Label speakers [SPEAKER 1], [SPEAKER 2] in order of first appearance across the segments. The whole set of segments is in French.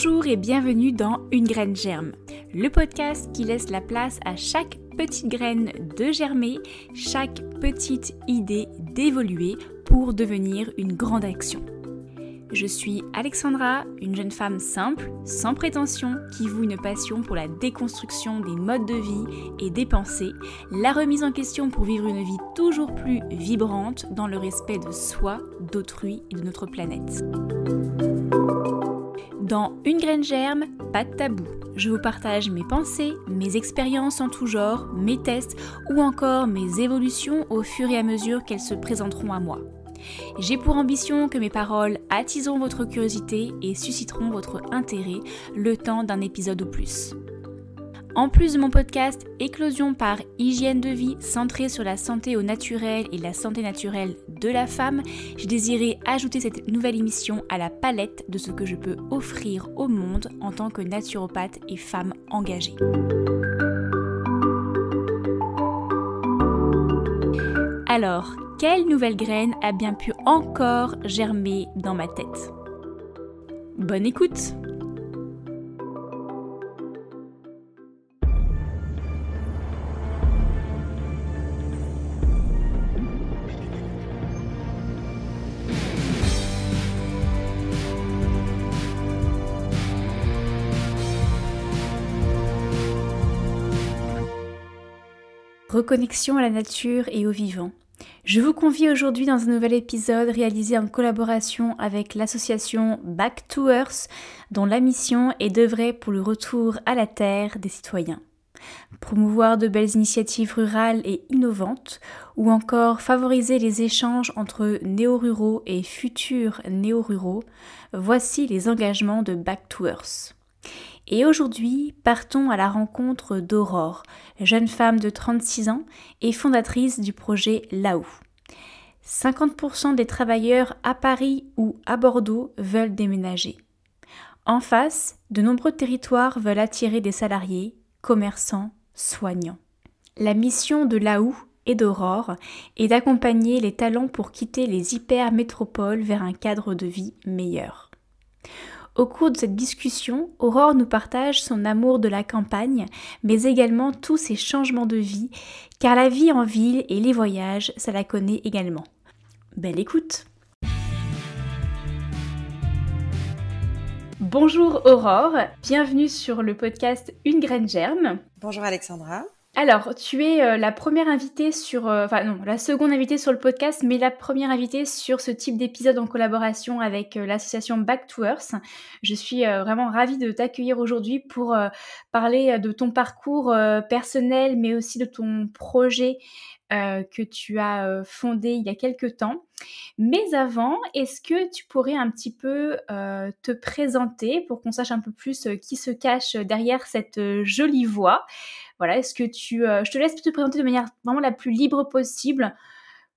[SPEAKER 1] Bonjour et bienvenue dans Une graine germe, le podcast qui laisse la place à chaque petite graine de germer, chaque petite idée d'évoluer pour devenir une grande action. Je suis Alexandra, une jeune femme simple, sans prétention, qui voue une passion pour la déconstruction des modes de vie et des pensées, la remise en question pour vivre une vie toujours plus vibrante dans le respect de soi, d'autrui et de notre planète. Dans Une graine germe, pas de tabou. Je vous partage mes pensées, mes expériences en tout genre, mes tests ou encore mes évolutions au fur et à mesure qu'elles se présenteront à moi. J'ai pour ambition que mes paroles attiseront votre curiosité et susciteront votre intérêt le temps d'un épisode ou plus. En plus de mon podcast Éclosion par hygiène de vie centré sur la santé au naturel et la santé naturelle de la femme, j'ai désiré ajouter cette nouvelle émission à la palette de ce que je peux offrir au monde en tant que naturopathe et femme engagée. Alors, quelle nouvelle graine a bien pu encore germer dans ma tête ? Bonne écoute ! Reconnexion à la nature et au vivant. Je vous convie aujourd'hui dans un nouvel épisode réalisé en collaboration avec l'association Back to Earth, dont la mission est d'œuvrer pour le retour à la terre des citoyens. Promouvoir de belles initiatives rurales et innovantes, ou encore favoriser les échanges entre néo-ruraux et futurs néo-ruraux, voici les engagements de Back to Earth. Et aujourd'hui, partons à la rencontre d'Aurore, jeune femme de 36 ans et fondatrice du projet Laou. 50% des travailleurs à Paris ou à Bordeaux veulent déménager. En face, de nombreux territoires veulent attirer des salariés, commerçants, soignants. La mission de Laou et d'Aurore est d'accompagner les talents pour quitter les hyper-métropoles vers un cadre de vie meilleur. Au cours de cette discussion, Aurore nous partage son amour de la campagne, mais également tous ses changements de vie, car la vie en ville et les voyages, ça la connaît également. Belle écoute! Bonjour Aurore, bienvenue sur le podcast Une graine germe.
[SPEAKER 2] Bonjour Alexandra.
[SPEAKER 1] Alors, tu es la première invitée la seconde invitée sur le podcast, mais la première invitée sur ce type d'épisode en collaboration avec l'association Back to Earth. Je suis vraiment ravie de t'accueillir aujourd'hui pour parler de ton parcours personnel, mais aussi de ton projet que tu as fondé il y a quelques temps. Mais avant, est-ce que tu pourrais un petit peu te présenter pour qu'on sache un peu plus qui se cache derrière cette jolie voix ? Voilà, est-ce que je te laisse te présenter de manière vraiment la plus libre possible.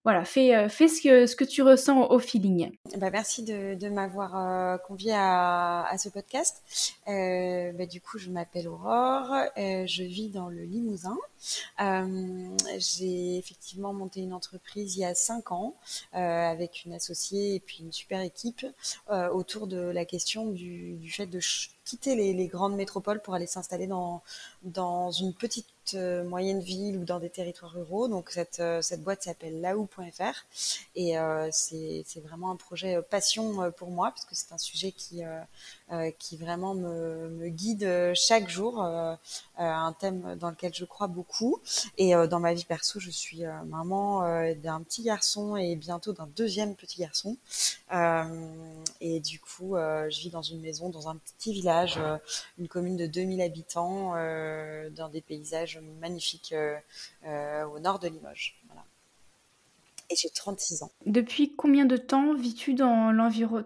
[SPEAKER 1] Voilà, fais ce que tu ressens au feeling.
[SPEAKER 2] Merci de m'avoir conviée à ce podcast. Du coup, je m'appelle Aurore, je vis dans le Limousin. J'ai effectivement monté une entreprise il y a 5 ans avec une associée et puis une super équipe autour de la question du fait de quitter les grandes métropoles pour aller s'installer dans une petite moyenne ville ou dans des territoires ruraux. Donc cette boîte s'appelle laou.fr et c'est vraiment un projet passion pour moi parce que c'est un sujet qui vraiment me guide chaque jour, un thème dans lequel je crois beaucoup. Et dans ma vie perso, je suis maman d'un petit garçon et bientôt d'un deuxième petit garçon. Et du coup, je vis dans une maison, dans un petit village, une commune de 2000 habitants, dans des paysages magnifiques au nord de Limoges. Voilà. Et j'ai 36 ans.
[SPEAKER 1] Depuis combien de temps vis-tu dans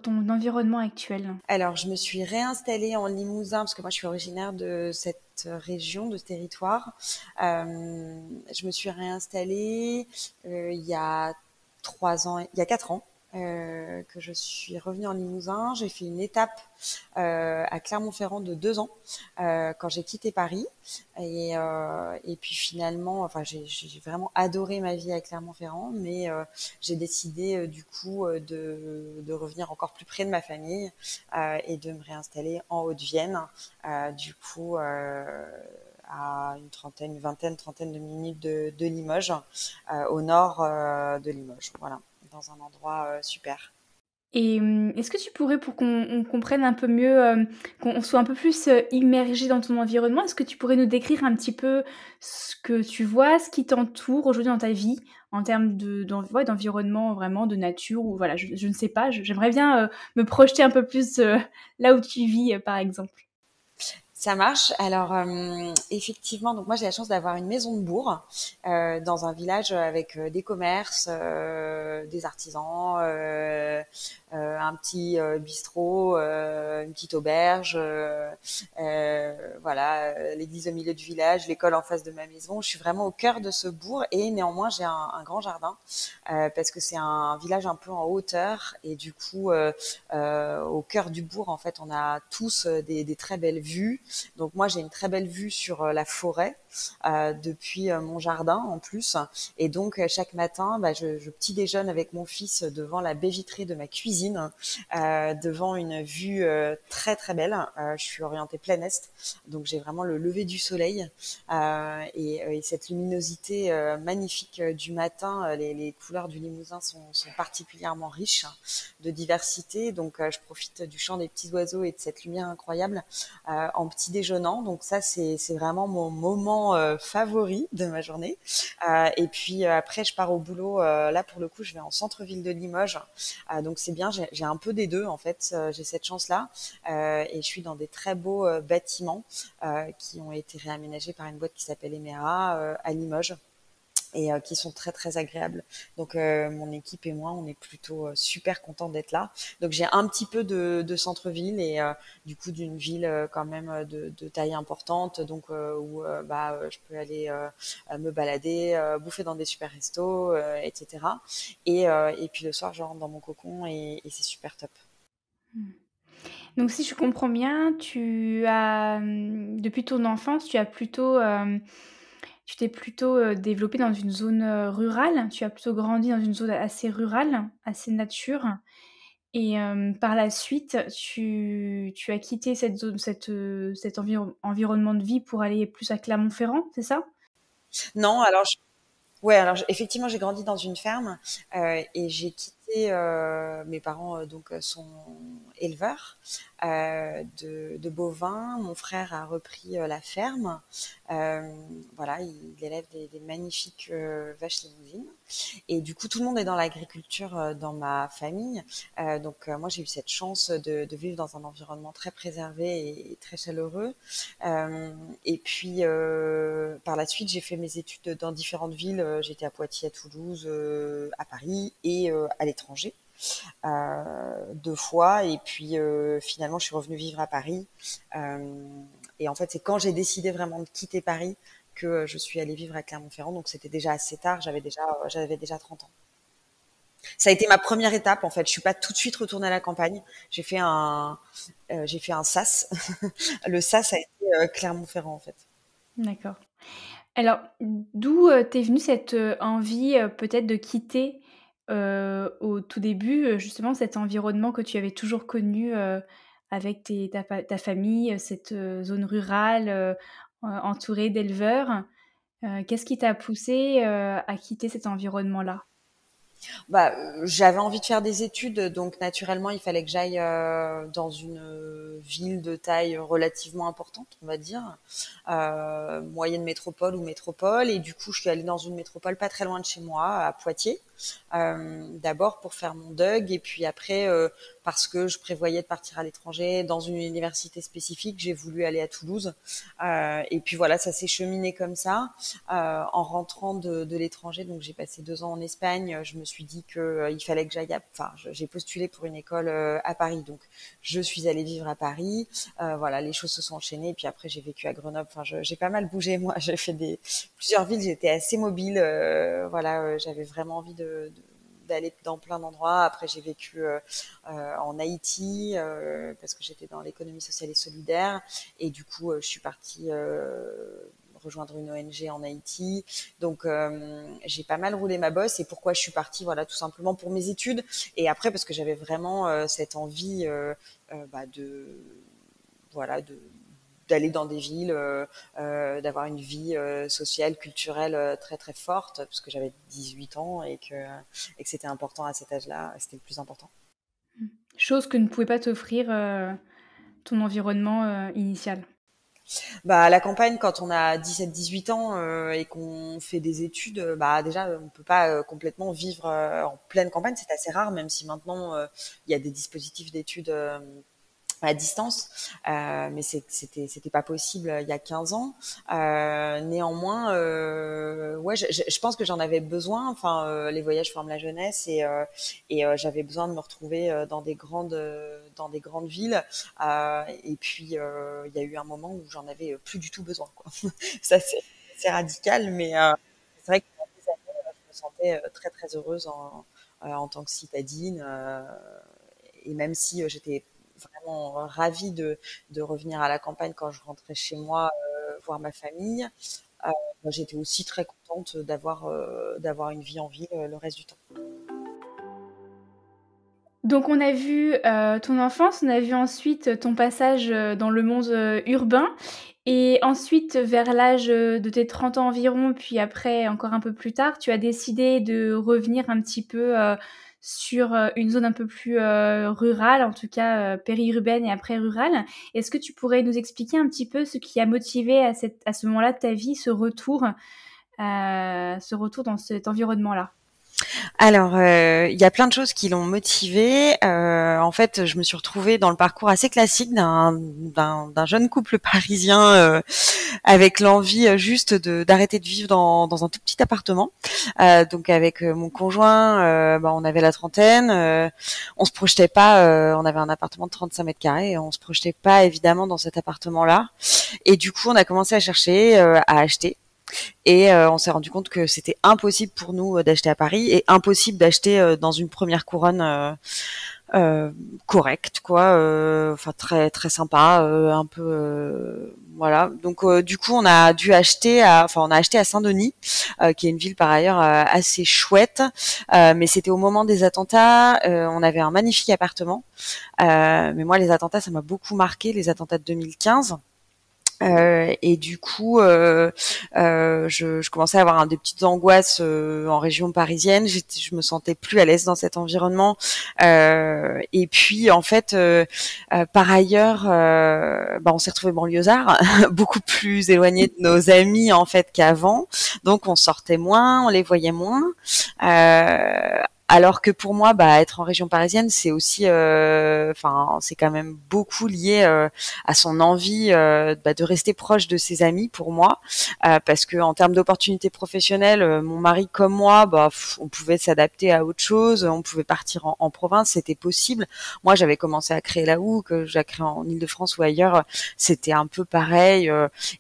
[SPEAKER 1] ton environnement actuel ?
[SPEAKER 2] Alors, je me suis réinstallée en Limousin, parce que moi, je suis originaire de cette région, de ce territoire. Je me suis réinstallée il y a 4 ans que je suis revenue en Limousin. J'ai fait une étape à Clermont-Ferrand de 2 ans quand j'ai quitté Paris. Et puis finalement, enfin, j'ai vraiment adoré ma vie à Clermont-Ferrand, mais j'ai décidé du coup de revenir encore plus près de ma famille et de me réinstaller en Haute-Vienne. Du coup, à une trentaine, une vingtaine, trentaine de minutes de Limoges, au nord de Limoges. Voilà, dans un endroit super.
[SPEAKER 1] Et est-ce que tu pourrais, pour qu'on comprenne un peu mieux, qu'on soit un peu plus, immergé dans ton environnement, est-ce que tu pourrais nous décrire un petit peu ce que tu vois, ce qui t'entoure aujourd'hui dans ta vie, en termes ouais, d'environnement vraiment, de nature ou voilà, je ne sais pas, j'aimerais bien, me projeter un peu plus, là où tu vis, par exemple?
[SPEAKER 2] Ça marche. Alors effectivement, donc moi j'ai la chance d'avoir une maison de bourg dans un village avec des commerces, des artisans, un petit bistrot, une petite auberge, voilà, l'église au milieu du village, l'école en face de ma maison. Je suis vraiment au cœur de ce bourg et néanmoins j'ai un grand jardin parce que c'est un village un peu en hauteur et du coup au cœur du bourg en fait on a tous des très belles vues. Donc moi j'ai une très belle vue sur la forêt depuis mon jardin en plus. Et donc chaque matin, bah, je petit déjeune avec mon fils devant la baie vitrée de ma cuisine, devant une vue très très belle. Je suis orientée plein est, donc j'ai vraiment le lever du soleil et cette luminosité magnifique du matin. Les couleurs du Limousin sont particulièrement riches de diversité, donc je profite du chant des petits oiseaux et de cette lumière incroyable en petit déjeunant. Donc ça, c'est vraiment mon moment favori de ma journée. Et puis après, je pars au boulot. Là, pour le coup, je vais en centre-ville de Limoges. Donc c'est bien, j'ai un peu des deux en fait. J'ai cette chance-là. Et je suis dans des très beaux bâtiments qui ont été réaménagés par une boîte qui s'appelle Emera à Limoges et qui sont très très agréables. Donc mon équipe et moi, on est plutôt super contents d'être là. Donc j'ai un petit peu de centre-ville et du coup d'une ville quand même de taille importante, donc où je peux aller me balader, bouffer dans des super restos, etc. Et puis le soir, je rentre dans mon cocon et c'est super top.
[SPEAKER 1] Mmh. Donc si je comprends bien, depuis ton enfance, tu t'es plutôt, développée dans une zone, rurale? Tu as plutôt grandi dans une zone assez rurale, assez nature et par la suite, tu as quitté cette zone, cet environnement de vie pour aller plus à Clermont-Ferrand, c'est ça?
[SPEAKER 2] Non, alors ouais, alors effectivement, j'ai grandi dans une ferme et j'ai quitté. Mes parents donc sont éleveurs de bovins. Mon frère a repris la ferme. Euh, voilà, il élève des magnifiques vaches limousines. Et du coup, tout le monde est dans l'agriculture dans ma famille. Donc, moi, j'ai eu cette chance de vivre dans un environnement très préservé et très chaleureux. Euh, et puis, par la suite, j'ai fait mes études dans différentes villes. J'étais à Poitiers, à Toulouse, à Paris et à l'étranger. 2 fois et puis finalement je suis revenue vivre à Paris et en fait c'est quand j'ai décidé vraiment de quitter Paris que je suis allée vivre à Clermont-Ferrand, donc c'était déjà assez tard, j'avais déjà 30 ans. Ça a été ma première étape en fait, je suis pas tout de suite retournée à la campagne, j'ai fait un SAS. Le SAS a été Clermont-Ferrand en fait.
[SPEAKER 1] D'accord. Alors, d'où, t'est venue cette, envie, peut-être de quitter, au tout début, justement cet environnement que tu avais toujours connu, avec ta famille, cette, zone rurale, entourée d'éleveurs? Qu'est-ce qui t'a poussé à quitter cet environnement-là?
[SPEAKER 2] Bah, j'avais envie de faire des études, donc naturellement, il fallait que j'aille dans une ville de taille relativement importante, on va dire, moyenne métropole ou métropole. Et du coup, je suis allée dans une métropole pas très loin de chez moi, à Poitiers, d'abord pour faire mon DUG, et puis après, parce que je prévoyais de partir à l'étranger dans une université spécifique, j'ai voulu aller à Toulouse. Et puis voilà, ça s'est cheminé comme ça. En rentrant de l'étranger, donc j'ai passé 2 ans en Espagne. Je me suis dit que il fallait que j'aille. Enfin, j'ai postulé pour une école à Paris, donc je suis allée vivre à Paris. Voilà, les choses se sont enchaînées. Et puis après, j'ai vécu à Grenoble. Enfin, j'ai pas mal bougé moi. J'ai fait plusieurs villes. J'étais assez mobile. Voilà, j'avais vraiment envie d'aller dans plein d'endroits. Après, j'ai vécu en Haïti parce que j'étais dans l'économie sociale et solidaire. Et du coup, je suis partie rejoindre une ONG en Haïti. Donc, j'ai pas mal roulé ma bosse. Et pourquoi je suis partie? Voilà, tout simplement pour mes études. Et après, parce que j'avais vraiment cette envie de voilà d'aller dans des villes, d'avoir une vie sociale, culturelle très très forte, parce que j'avais 18 ans et que c'était important à cet âge-là, c'était le plus important.
[SPEAKER 1] Chose que ne pouvait pas t'offrir ton environnement initial.
[SPEAKER 2] Bah, à la campagne, quand on a 17-18 ans et qu'on fait des études, bah déjà, on peut pas complètement vivre en pleine campagne. C'est assez rare, même si maintenant il y a des dispositifs d'études à distance, mais c'était pas possible il y a 15 ans. Néanmoins, ouais, je pense que j'en avais besoin. Enfin, les voyages forment la jeunesse et j'avais besoin de me retrouver dans des grandes villes. Et puis il y a eu un moment où j'en avais plus du tout besoin, quoi. Ça c'est radical, mais c'est vrai que pendant des années, je me sentais très très heureuse en tant que citadine. Et même si j'étais vraiment ravie de revenir à la campagne quand je rentrais chez moi voir ma famille. J'étais aussi très contente d'avoir une vie en ville le reste du temps.
[SPEAKER 1] Donc on a vu ton enfance, on a vu ensuite ton passage dans le monde urbain et ensuite vers l'âge de tes 30 ans environ, puis après encore un peu plus tard, tu as décidé de revenir un petit peu sur une zone un peu plus rurale, en tout cas périurbaine et après rurale. Est-ce que tu pourrais nous expliquer un petit peu ce qui a motivé à ce moment-là de ta vie, ce retour dans cet environnement-là?
[SPEAKER 2] Alors, il y a plein de choses qui l'ont motivée. En fait, je me suis retrouvée dans le parcours assez classique d'un jeune couple parisien avec l'envie juste d'arrêter de vivre dans un tout petit appartement. Donc avec mon conjoint, on avait la trentaine, on se projetait pas, on avait un appartement de 35 mètres carrés, et on se projetait pas évidemment dans cet appartement-là. Et du coup, on a commencé à chercher, à acheter. Et on s'est rendu compte que c'était impossible pour nous d'acheter à Paris et impossible d'acheter dans une première couronne euh, correcte, quoi. Enfin très très sympa, un peu voilà. Donc du coup on a dû acheter, on a acheté à Saint-Denis, qui est une ville par ailleurs assez chouette, mais c'était au moment des attentats. On avait un magnifique appartement, mais moi les attentats ça m'a beaucoup marqué, les attentats de 2015. Et du coup, je commençais à avoir des petites angoisses en région parisienne. Je me sentais plus à l'aise dans cet environnement. Et puis, en fait, par ailleurs, on s'est retrouvés banlieusards, beaucoup plus éloignés de nos amis en fait qu'avant. Donc, on sortait moins, on les voyait moins. Alors que pour moi, être en région parisienne, c'est aussi, c'est quand même beaucoup lié à son envie de rester proche de ses amis. Pour moi, parce que en termes d'opportunités professionnelles, mon mari comme moi, on pouvait s'adapter à autre chose, on pouvait partir en province, c'était possible. Moi, j'avais commencé à créer la Houe, que j'ai créé en Île-de-France ou ailleurs, c'était un peu pareil.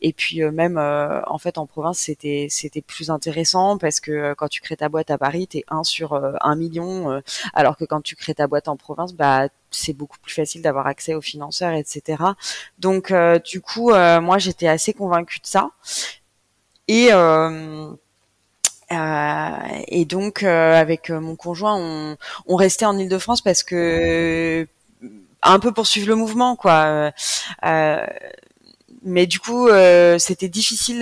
[SPEAKER 2] Et puis même, en fait, en province, c'était plus intéressant parce que quand tu crées ta boîte à Paris, t'es 1 sur 1 million, alors que quand tu crées ta boîte en province, c'est beaucoup plus facile d'avoir accès aux financeurs, etc. Donc, du coup, moi, j'étais assez convaincue de ça. Et, et donc, avec mon conjoint, on restait en Île-de-France parce que un peu pour suivre le mouvement, quoi. Mais du coup, c'était difficile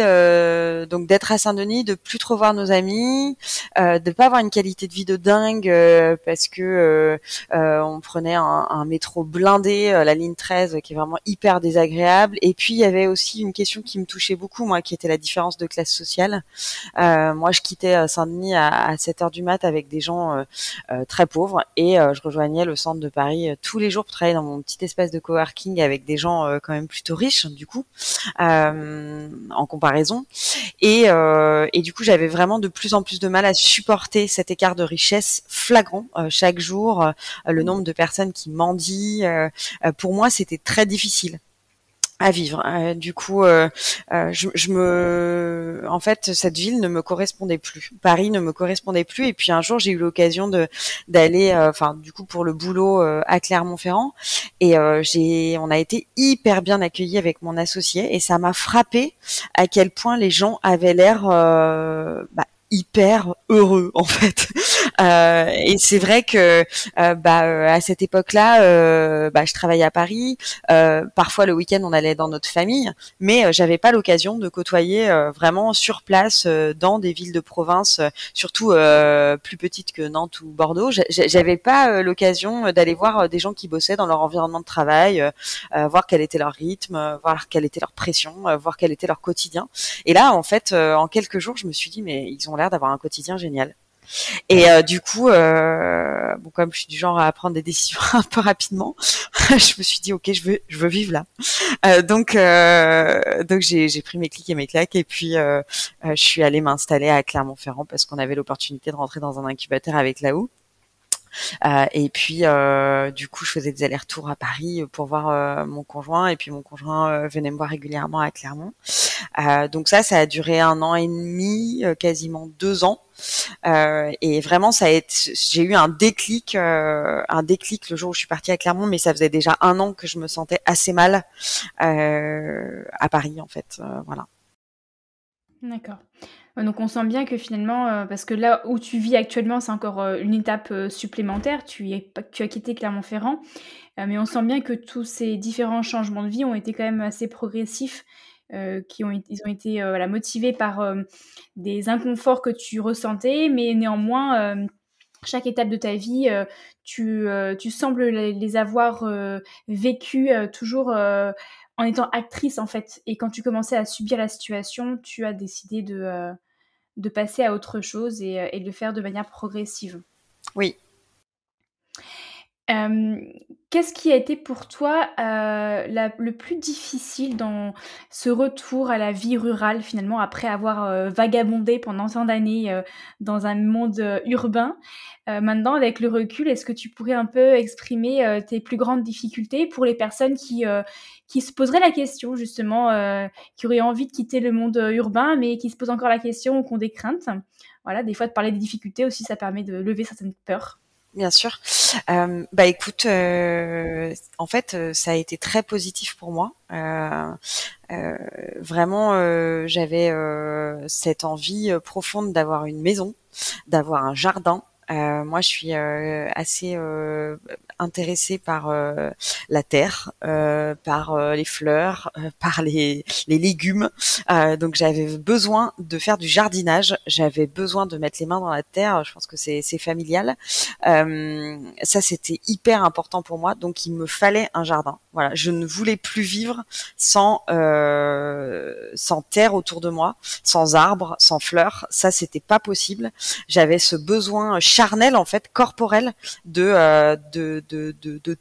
[SPEAKER 2] donc d'être à Saint-Denis, de plus trop voir nos amis, de pas avoir une qualité de vie de dingue parce que on prenait un métro blindé, la ligne 13, qui est vraiment hyper désagréable. Et puis il y avait aussi une question qui me touchait beaucoup, moi, qui était la différence de classe sociale. Moi, je quittais Saint-Denis à 7 heures du mat avec des gens très pauvres et je rejoignais le centre de Paris tous les jours pour travailler dans mon petit espace de coworking avec des gens quand même plutôt riches, du coup, en comparaison. Et du coup, j'avais vraiment de plus en plus de mal à supporter cet écart de richesse flagrant chaque jour, le nombre de personnes qui mendient. Pour moi, c'était très difficile. à vivre. Du coup, en fait, cette ville ne me correspondait plus. Paris ne me correspondait plus. Et puis un jour, j'ai eu l'occasion d'aller, enfin, du coup, pour le boulot à Clermont-Ferrand. Et on a été hyper bien accueillis avec mon associé. Et ça m'a frappé à quel point les gens avaient l'air hyper heureux en fait. Et c'est vrai que à cette époque-là, je travaillais à Paris. Parfois le week-end, on allait dans notre famille, mais j'avais pas l'occasion de côtoyer vraiment sur place dans des villes de province, surtout plus petites que Nantes ou Bordeaux. J'avais pas l'occasion d'aller voir des gens qui bossaient dans leur environnement de travail, voir quel était leur rythme, voir quelle était leur pression, voir quel était leur quotidien. Et là, en fait, en quelques jours, je me suis dit, mais ils ont l'air d'avoir un quotidien génial. Et du coup, bon, comme je suis du genre à prendre des décisions un peu rapidement, je me suis dit, ok, je veux vivre là. Donc j'ai pris mes clics et mes claques, et puis je suis allée m'installer à Clermont-Ferrand parce qu'on avait l'opportunité de rentrer dans un incubateur avec Laou. Et puis, du coup, je faisais des allers-retours à Paris pour voir mon conjoint, et puis mon conjoint venait me voir régulièrement à Clermont. Donc ça a duré 1 an et demi, quasiment 2 ans. Et vraiment, j'ai eu un déclic le jour où je suis partie à Clermont, mais ça faisait déjà 1 an que je me sentais assez mal à Paris, en fait. Voilà.
[SPEAKER 1] D'accord. Ouais, donc on sent bien que finalement, parce que là où tu vis actuellement, c'est encore, une étape, supplémentaire. Tu as quitté Clermont-Ferrand, mais on sent bien que tous ces différents changements de vie ont été quand même assez progressifs, ils ont été, voilà, motivés par, des inconforts que tu ressentais, mais néanmoins, chaque étape de ta vie, tu sembles les avoir, vécues, toujours, en étant actrice, en fait, et quand tu commençais à subir la situation, tu as décidé de passer à autre chose et de le faire de manière progressive.
[SPEAKER 2] Oui.
[SPEAKER 1] Hem, Qu'est-ce qui a été pour toi, le plus difficile dans ce retour à la vie rurale, finalement, après avoir, vagabondé pendant tant d'années, dans un monde, urbain? Maintenant, avec le recul, est-ce que tu pourrais un peu exprimer, tes plus grandes difficultés pour les personnes qui se poseraient la question justement, qui auraient envie de quitter le monde, urbain, mais qui se posent encore la question ou qui ont des craintes? Voilà, des fois de parler des difficultés aussi, ça permet de lever certaines peurs.
[SPEAKER 2] Bien sûr. Écoute, en fait, ça a été très positif pour moi. Vraiment, j'avais cette envie profonde d'avoir une maison, d'avoir un jardin. Moi, je suis assez intéressée par la terre, par les fleurs, par les légumes. Donc, j'avais besoin de faire du jardinage. J'avais besoin de mettre les mains dans la terre. Je pense que c'est familial. Ça, c'était hyper important pour moi. Donc, il me fallait un jardin. Voilà, je ne voulais plus vivre sans terre autour de moi, sans arbres, sans fleurs. Ça, c'était pas possible. J'avais ce besoin charnel, en fait, corporel, de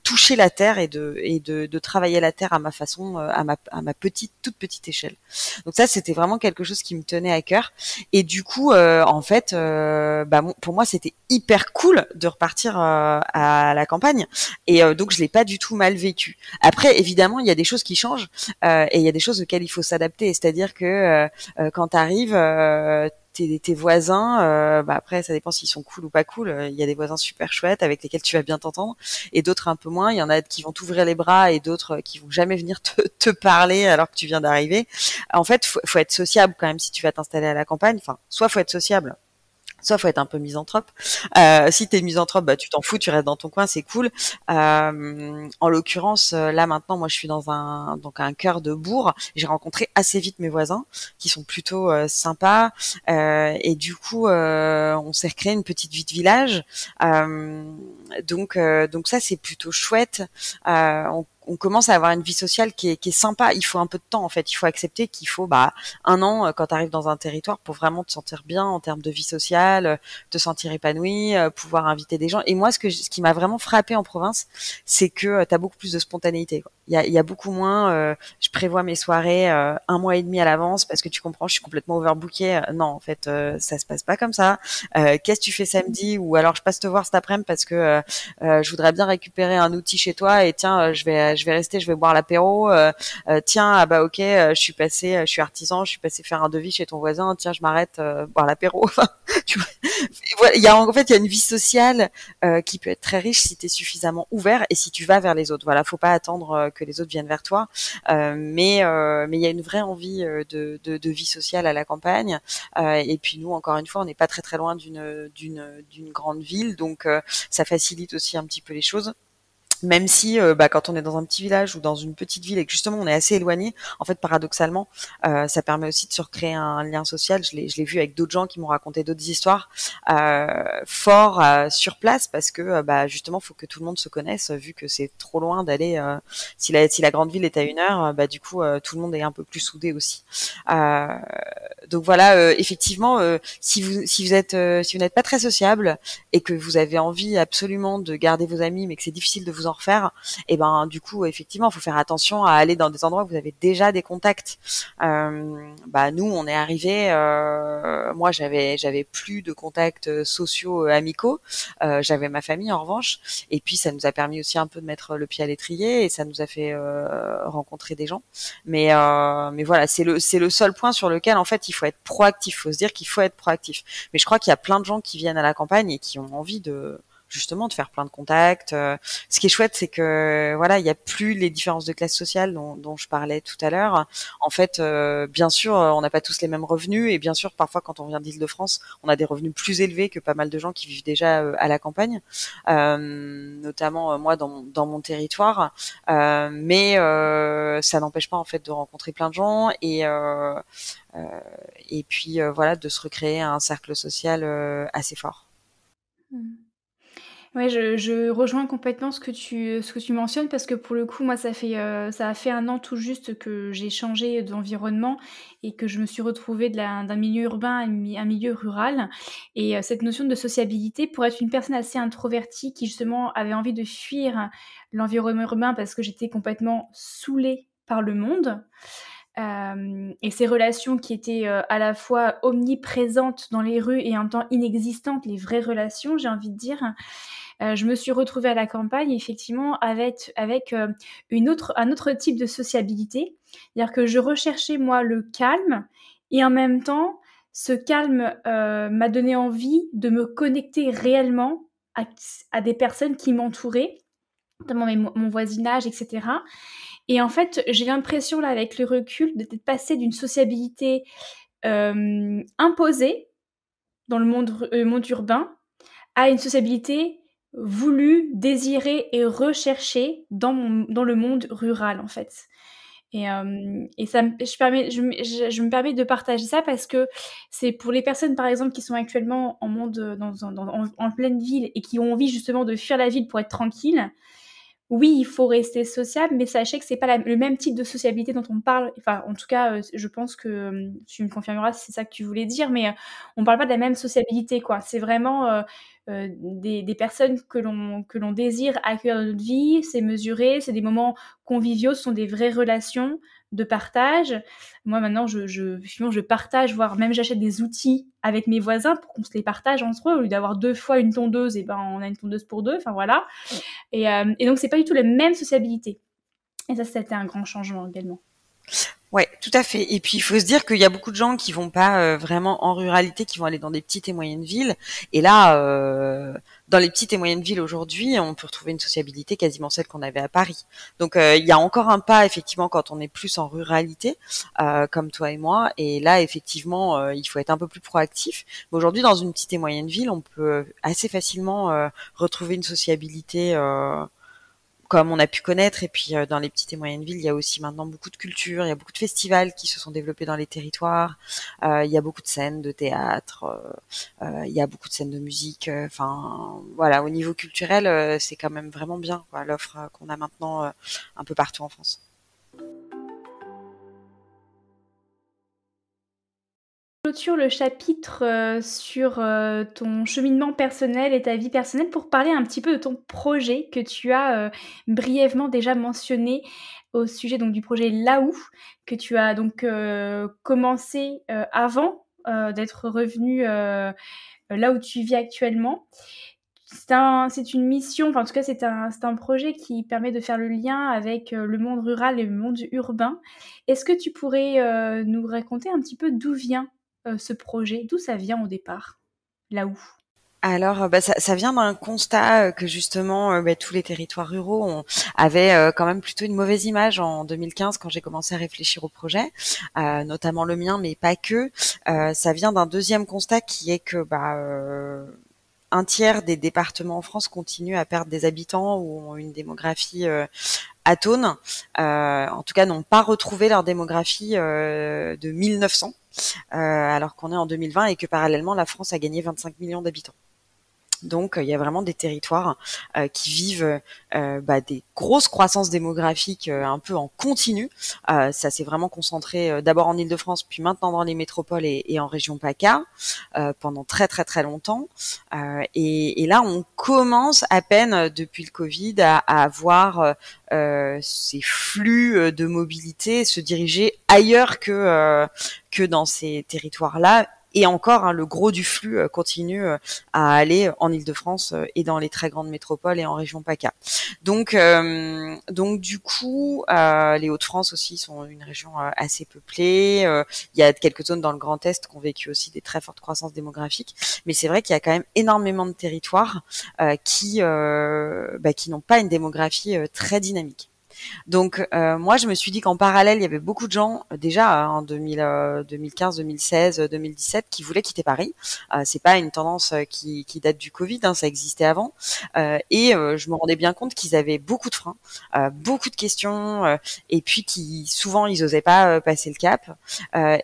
[SPEAKER 2] toucher la terre et de travailler la terre à ma façon, à ma toute petite échelle. Donc ça, c'était vraiment quelque chose qui me tenait à cœur. Et du coup, en fait, pour moi, c'était hyper cool de repartir à la campagne. Et donc, je l'ai pas du tout mal vécu. Après, évidemment, il y a des choses qui changent et il y a des choses auxquelles il faut s'adapter. C'est-à-dire que quand tu arrives, tes voisins, après ça dépend s'ils sont cool ou pas cool. Il y a des voisins super chouettes avec lesquels tu vas bien t'entendre, et d'autres un peu moins. Il y en a qui vont t'ouvrir les bras et d'autres qui vont jamais venir te parler alors que tu viens d'arriver. En fait, faut être sociable quand même si tu vas t'installer à la campagne. Enfin, soit faut être sociable, soit faut être un peu misanthrope. Si t'es misanthrope, tu t'en fous, tu restes dans ton coin, c'est cool. En l'occurrence, là maintenant, moi je suis dans un cœur de bourg. J'ai rencontré assez vite mes voisins qui sont plutôt sympas, et du coup, on s'est recréé une petite vie de village. Donc ça c'est plutôt chouette. On commence à avoir une vie sociale qui est sympa. Il faut un peu de temps en fait. Il faut accepter qu'il faut 1 an quand tu arrives dans un territoire pour vraiment te sentir bien en termes de vie sociale, te sentir épanoui, pouvoir inviter des gens. Et moi, ce qui m'a vraiment frappé en province, c'est que tu as beaucoup plus de spontanéité, quoi. il y a beaucoup moins. Je prévois mes soirées 1 mois et demi à l'avance parce que tu comprends, je suis complètement overbookée. Non, en fait, ça se passe pas comme ça. Qu'est-ce que tu fais samedi? Ou alors je passe te voir cet après-midi parce que je voudrais bien récupérer un outil chez toi et tiens, je vais rester, je vais boire l'apéro. Tiens, ah bah ok, je suis artisan, je suis passé faire un devis chez ton voisin. Tiens, je m'arrête boire l'apéro. Enfin, tu vois, voilà, il y a une vie sociale qui peut être très riche si tu es suffisamment ouvert et si tu vas vers les autres. Voilà, faut pas attendre que les autres viennent vers toi, mais il y a une vraie envie de vie sociale à la campagne. Et puis nous, encore une fois, on n'est pas très très loin d'une grande ville, donc ça facilite aussi un petit peu les choses. Même si, quand on est dans un petit village ou dans une petite ville et que justement on est assez éloigné, en fait, paradoxalement, ça permet aussi de se recréer un lien social. Je l'ai vu avec d'autres gens qui m'ont raconté d'autres histoires forts sur place parce que, justement, faut que tout le monde se connaisse vu que c'est trop loin d'aller. Si la grande ville est à 1 heure, du coup, tout le monde est un peu plus soudé aussi. Euh, donc voilà, effectivement, si vous n'êtes pas très sociable et que vous avez envie absolument de garder vos amis, mais que c'est difficile de vous en refaire, et ben du coup, effectivement, il faut faire attention à aller dans des endroits où vous avez déjà des contacts. Nous, on est arrivé. Moi, j'avais plus de contacts sociaux amicaux. J'avais ma famille en revanche, et puis ça nous a permis aussi un peu de mettre le pied à l'étrier et ça nous a fait rencontrer des gens. Mais voilà, c'est le seul point sur lequel en fait il faut être proactif. Il faut se dire qu'il faut être proactif. Mais je crois qu'il y a plein de gens qui viennent à la campagne et qui ont envie de justement de faire plein de contacts. Ce qui est chouette, c'est que voilà, il y a plus les différences de classe sociale dont je parlais tout à l'heure. En fait, bien sûr, on n'a pas tous les mêmes revenus et bien sûr, parfois quand on vient d'Île-de-France, on a des revenus plus élevés que pas mal de gens qui vivent déjà à la campagne, notamment moi dans mon territoire. Mais ça n'empêche pas en fait de rencontrer plein de gens euh, et puis voilà, de se recréer un cercle social assez fort.
[SPEAKER 1] Mmh. Ouais, je rejoins complètement ce que tu mentionnes parce que pour le coup, moi, ça a fait 1 an tout juste que j'ai changé d'environnement et que je me suis retrouvée d'un milieu urbain à un milieu rural et cette notion de sociabilité, pour être une personne assez introvertie qui justement avait envie de fuir l'environnement urbain parce que j'étais complètement saoulée par le monde, et ces relations qui étaient, à la fois omniprésentes dans les rues et en même temps inexistantes, les vraies relations, j'ai envie de dire. Je me suis retrouvée à la campagne effectivement avec un autre type de sociabilité. C'est-à-dire que je recherchais moi le calme et en même temps, ce calme, m'a donné envie de me connecter réellement à des personnes qui m'entouraient, notamment mon voisinage et cetera. Et en fait, j'ai l'impression là avec le recul d'être passée d'une sociabilité, imposée dans le monde urbain à une sociabilité voulue, désirée et recherchée dans le monde rural, en fait. Et ça me je me permets de partager ça parce que c'est pour les personnes, par exemple, qui sont actuellement en monde, en pleine ville et qui ont envie justement de fuir la ville pour être tranquilles. Oui, il faut rester sociable, mais sachez que c'est pas le même type de sociabilité dont on parle. Enfin, en tout cas, je pense que, tu me confirmeras si c'est ça que tu voulais dire, mais, on parle pas de la même sociabilité, quoi. C'est vraiment, des personnes que l'on désire accueillir dans notre vie, c'est mesuré, c'est des moments conviviaux, ce sont des vraies relations de partage. Moi, maintenant, finalement, je partage, voire même j'achète des outils avec mes voisins pour qu'on se les partage entre eux. Au lieu d'avoir 2 fois une tondeuse et ben, on a une tondeuse pour 2, enfin voilà. Et donc c'est pas du tout la même sociabilité. Et ça, c'était un grand changement également.
[SPEAKER 2] Ouais, tout à fait. Et puis il faut se dire qu'il y a beaucoup de gens qui vont pas vraiment en ruralité, qui vont aller dans des petites et moyennes villes. Et là, dans les petites et moyennes villes aujourd'hui, on peut retrouver une sociabilité quasiment celle qu'on avait à Paris. Donc il y a encore un pas effectivement quand on est plus en ruralité, comme toi et moi. Et là, effectivement, il faut être un peu plus proactif. Mais aujourd'hui, dans une petite et moyenne ville, on peut assez facilement retrouver une sociabilité. Comme on a pu connaître. Et puis dans les petites et moyennes villes, il y a aussi maintenant beaucoup de culture, il y a beaucoup de festivals qui se sont développés dans les territoires, il y a beaucoup de scènes de théâtre, il y a beaucoup de scènes de musique. Enfin, voilà, au niveau culturel, c'est quand même vraiment bien, quoi, l'offre qu'on a maintenant un peu partout en France.
[SPEAKER 1] Clôture le chapitre sur ton cheminement personnel et ta vie personnelle pour parler un petit peu de ton projet que tu as brièvement déjà mentionné au sujet donc du projet Laou que tu as donc commencé avant d'être revenu là où tu vis actuellement. C'est une mission, enfin en tout cas c'est un projet qui permet de faire le lien avec le monde rural et le monde urbain. Est-ce que tu pourrais nous raconter un petit peu d'où vient ce projet, d'où ça vient au départ, là où?
[SPEAKER 2] Alors, ça vient d'un constat que justement, tous les territoires ruraux avaient quand même plutôt une mauvaise image en 2015 quand j'ai commencé à réfléchir au projet, notamment le mien, mais pas que. Ça vient d'un deuxième constat qui est que un tiers des départements en France continuent à perdre des habitants ou ont une démographie atone, en tout cas n'ont pas retrouvé leur démographie de 1900, alors qu'on est en 2020 et que parallèlement la France a gagné 25 millions d'habitants. Donc, il y a vraiment des territoires qui vivent des grosses croissances démographiques un peu en continu. Ça s'est vraiment concentré d'abord en Île-de-France, puis maintenant dans les métropoles et en région PACA pendant très très très longtemps. Et là, on commence à peine depuis le Covid à avoir ces flux de mobilité se diriger ailleurs que dans ces territoires-là. Et encore, le gros du flux continue à aller en Île-de-France et dans les très grandes métropoles et en région PACA. Donc du coup, les Hauts-de-France aussi sont une région assez peuplée. Il y a quelques zones dans le Grand Est qui ont vécu aussi des très fortes croissances démographiques. Mais c'est vrai qu'il y a quand même énormément de territoires qui n'ont pas une démographie très dynamique. Donc moi je me suis dit qu'en parallèle il y avait beaucoup de gens déjà en 2015, 2016, 2017 qui voulaient quitter Paris. C'est pas une tendance qui date du Covid, ça existait avant. Je me rendais bien compte qu'ils avaient beaucoup de freins, beaucoup de questions, et puis qui souvent ils osaient pas passer le cap,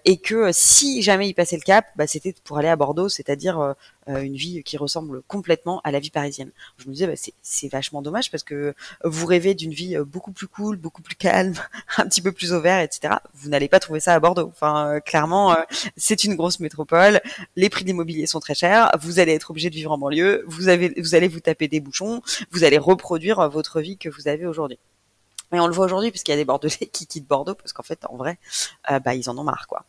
[SPEAKER 2] et que si jamais ils passaient le cap, c'était pour aller à Bordeaux, c'est-à-dire une vie qui ressemble complètement à la vie parisienne. Je me disais c'est vachement dommage parce que vous rêvez d'une vie beaucoup plus cool, beaucoup plus calme, un petit peu plus au vert, etc. Vous n'allez pas trouver ça à Bordeaux. Enfin, clairement, c'est une grosse métropole. Les prix de l'immobilier sont très chers. Vous allez être obligé de vivre en banlieue. Vous allez vous taper des bouchons. Vous allez reproduire votre vie que vous avez aujourd'hui. Et on le voit aujourd'hui parce qu'il y a des Bordelais qui quittent Bordeaux parce qu'en fait, en vrai, ils en ont marre, quoi.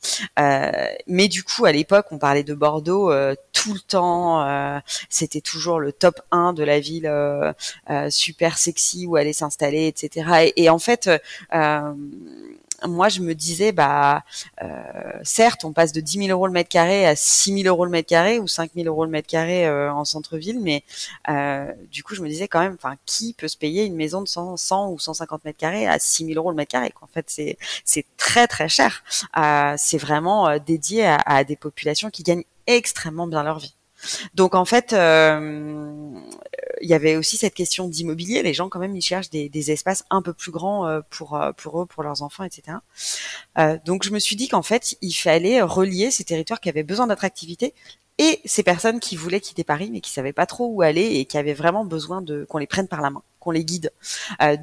[SPEAKER 2] Mais du coup, à l'époque, on parlait de Bordeaux tout le temps. C'était toujours le top 1 de la ville super sexy où aller s'installer, etc. Et en fait, moi, je me disais, certes, on passe de 10 000 euros le mètre carré à 6 000 euros le mètre carré ou 5 000 euros le mètre carré en centre-ville, mais du coup, je me disais quand même, qui peut se payer une maison de 100 ou 150 mètres carrés à 6 000 euros le mètre carré, quoi. En fait, c'est très très cher. C'est vraiment dédié à des populations qui gagnent extrêmement bien leur vie. Donc en fait, il y avait aussi cette question d'immobilier. Les gens quand même ils cherchent des espaces un peu plus grands pour eux, pour leurs enfants, etc. Donc je me suis dit qu'en fait il fallait relier ces territoires qui avaient besoin d'attractivité et ces personnes qui voulaient quitter Paris mais qui savaient pas trop où aller et qui avaient vraiment besoin de qu'on les prenne par la main, qu'on les guide.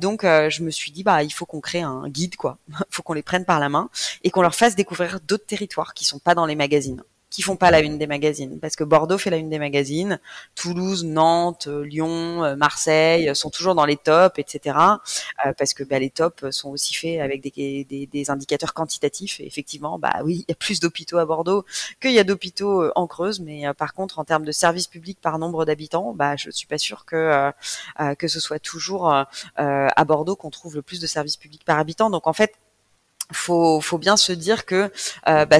[SPEAKER 2] Donc je me suis dit il faut qu'on crée un guide, quoi. Faut qu'on les prenne par la main et qu'on leur fasse découvrir d'autres territoires qui sont pas dans les magazines, qui font pas la une des magazines, parce que Bordeaux fait la une des magazines, Toulouse, Nantes, Lyon, Marseille sont toujours dans les tops, etc. Parce que les tops sont aussi faits avec des indicateurs quantitatifs. Et effectivement, oui, il y a plus d'hôpitaux à Bordeaux qu'il y a d'hôpitaux en Creuse, mais par contre, en termes de services publics par nombre d'habitants, je suis pas sûre que ce soit toujours à Bordeaux qu'on trouve le plus de services publics par habitant. Donc en fait, faut bien se dire que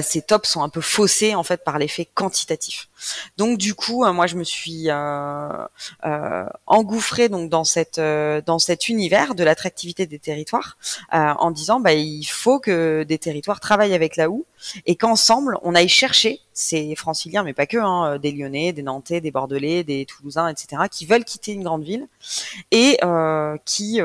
[SPEAKER 2] ces tops sont un peu faussés en fait par l'effet quantitatif. Donc du coup, moi je me suis engouffrée donc dans cet univers de l'attractivité des territoires en disant il faut que des territoires travaillent avec la houe et qu'ensemble on aille chercher ces franciliens, mais pas que, des Lyonnais, des Nantais, des Bordelais, des Toulousains, etc. qui veulent quitter une grande ville et qui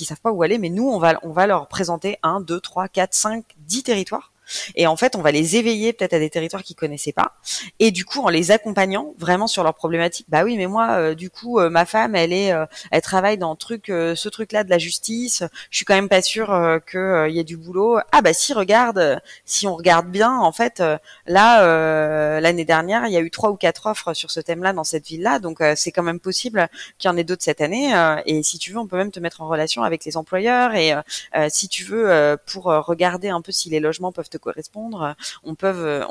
[SPEAKER 2] savent pas où aller, mais nous on va leur présenter 1, 2, 3, 4, 5, 10 territoires Et en fait, on va les éveiller peut-être à des territoires qu'ils connaissaient pas. Et du coup, en les accompagnant vraiment sur leurs problématiques. Bah oui, mais moi, du coup, ma femme, elle travaille dans ce truc-là de la justice. Je suis quand même pas sûre que y ait du boulot. Ah bah si, regarde, si on regarde bien, en fait, là, l'année dernière, il y a eu 3 ou 4 offres sur ce thème-là dans cette ville-là. Donc, c'est quand même possible qu'il y en ait d'autres cette année. Et si tu veux, on peut même te mettre en relation avec les employeurs. Et si tu veux, pour regarder un peu si les logements peuvent te correspondre, on peut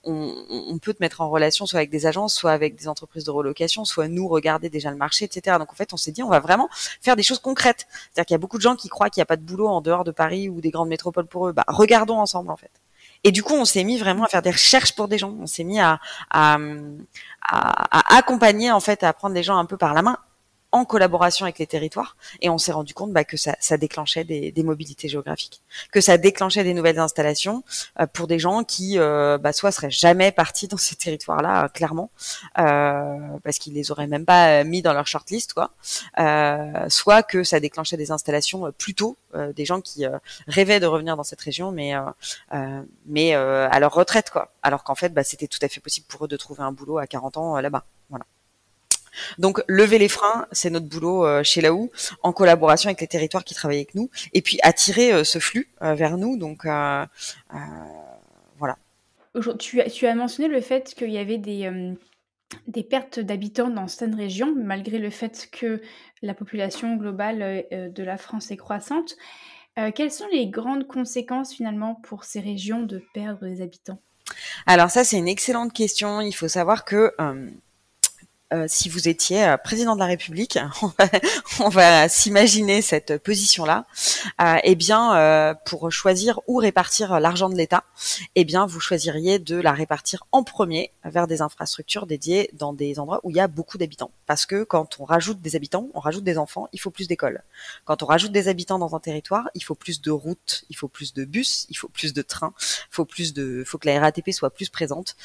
[SPEAKER 2] te mettre en relation soit avec des agences, soit avec des entreprises de relocation, soit nous regarder déjà le marché, etc. Donc en fait, on s'est dit, on va vraiment faire des choses concrètes. C'est-à-dire qu'il y a beaucoup de gens qui croient qu'il n'y a pas de boulot en dehors de Paris ou des grandes métropoles pour eux. Bah, regardons ensemble en fait. Et du coup, on s'est mis vraiment à faire des recherches pour des gens. On s'est mis à accompagner en fait, à prendre les gens un peu par la main en collaboration avec les territoires, et on s'est rendu compte que ça déclenchait des mobilités géographiques, que ça déclenchait des nouvelles installations pour des gens qui soit seraient jamais partis dans ces territoires-là, clairement, parce qu'ils les auraient même pas mis dans leur shortlist, quoi. Soit que ça déclenchait des installations plus tôt, des gens qui rêvaient de revenir dans cette région, mais à leur retraite, quoi. Alors qu'en fait, c'était tout à fait possible pour eux de trouver un boulot à 40 ans là-bas. Voilà. Donc, lever les freins, c'est notre boulot chez Laou, en collaboration avec les territoires qui travaillent avec nous, et puis attirer ce flux vers nous. Donc, voilà.
[SPEAKER 1] Tu as mentionné le fait qu'il y avait des pertes d'habitants dans certaines régions, malgré le fait que la population globale de la France est croissante. Quelles sont les grandes conséquences finalement pour ces régions de perdre des habitants?
[SPEAKER 2] Alors ça, c'est une excellente question. Il faut savoir que si vous étiez président de la République, on va s'imaginer cette position-là, pour choisir où répartir l'argent de l'État, vous choisiriez de la répartir en premier vers des infrastructures dédiées dans des endroits où il y a beaucoup d'habitants. Parce que quand on rajoute des habitants, on rajoute des enfants, il faut plus d'écoles. Quand on rajoute des habitants dans un territoire, il faut plus de routes, il faut plus de bus, il faut plus de trains, faut que la RATP soit plus présente,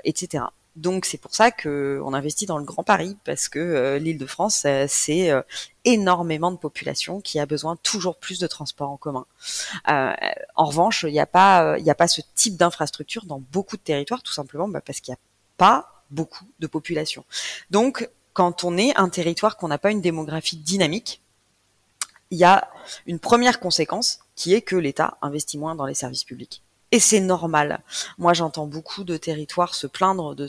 [SPEAKER 2] etc. Donc c'est pour ça que on investit dans le Grand Paris, parce que l'Île-de-France, c'est énormément de population qui a besoin toujours plus de transports en commun. En revanche, il n'y a pas ce type d'infrastructure dans beaucoup de territoires, tout simplement parce qu'il n'y a pas beaucoup de population. Donc quand on est un territoire qu'on n'a pas une démographie dynamique, il y a une première conséquence qui est que l'État investit moins dans les services publics. Et c'est normal. Moi, j'entends beaucoup de territoires se plaindre de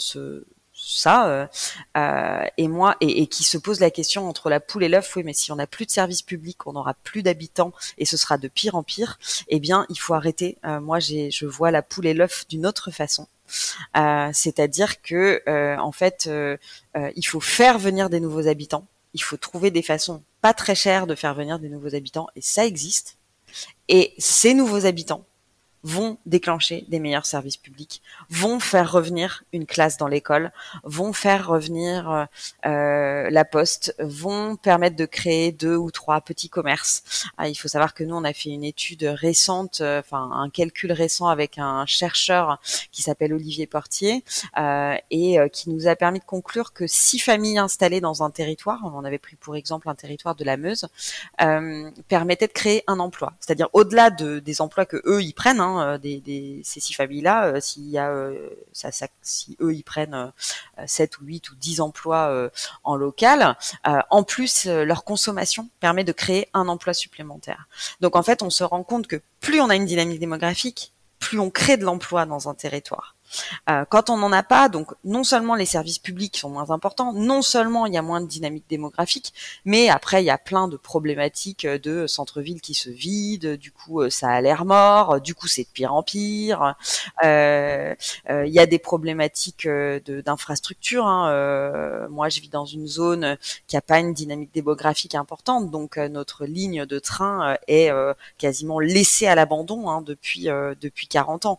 [SPEAKER 2] et qui se posent la question entre la poule et l'œuf. Oui, mais si on n'a plus de services publics, on n'aura plus d'habitants et ce sera de pire en pire. Eh bien, il faut arrêter. Moi, je vois la poule et l'œuf d'une autre façon. C'est-à-dire que, il faut faire venir des nouveaux habitants. Il faut trouver des façons pas très chères de faire venir des nouveaux habitants, et ça existe. Et ces nouveaux habitants vont déclencher des meilleurs services publics, vont faire revenir une classe dans l'école, vont faire revenir la poste, vont permettre de créer 2 ou 3 petits commerces. Il faut savoir que nous, on a fait une étude récente, un calcul récent avec un chercheur qui s'appelle Olivier Portier, qui nous a permis de conclure que 6 familles installées dans un territoire, on avait pris pour exemple un territoire de la Meuse, permettaient de créer un emploi. C'est-à-dire au-delà des emplois que eux ils prennent, ces 6 familles-là, si eux ils prennent 7 ou 8 ou 10 emplois en local, en plus leur consommation permet de créer un emploi supplémentaire. Donc en fait, on se rend compte que plus on a une dynamique démographique, plus on crée de l'emploi dans un territoire. Quand on n'en a pas, donc non seulement les services publics sont moins importants, non seulement il y a moins de dynamique démographique, mais après il y a plein de problématiques de centre-ville qui se vident, du coup ça a l'air mort, du coup c'est de pire en pire. Il y a des problématiques d'infrastructure. Moi je vis dans une zone qui a pas une dynamique démographique importante, donc notre ligne de train est quasiment laissée à l'abandon depuis 40 ans.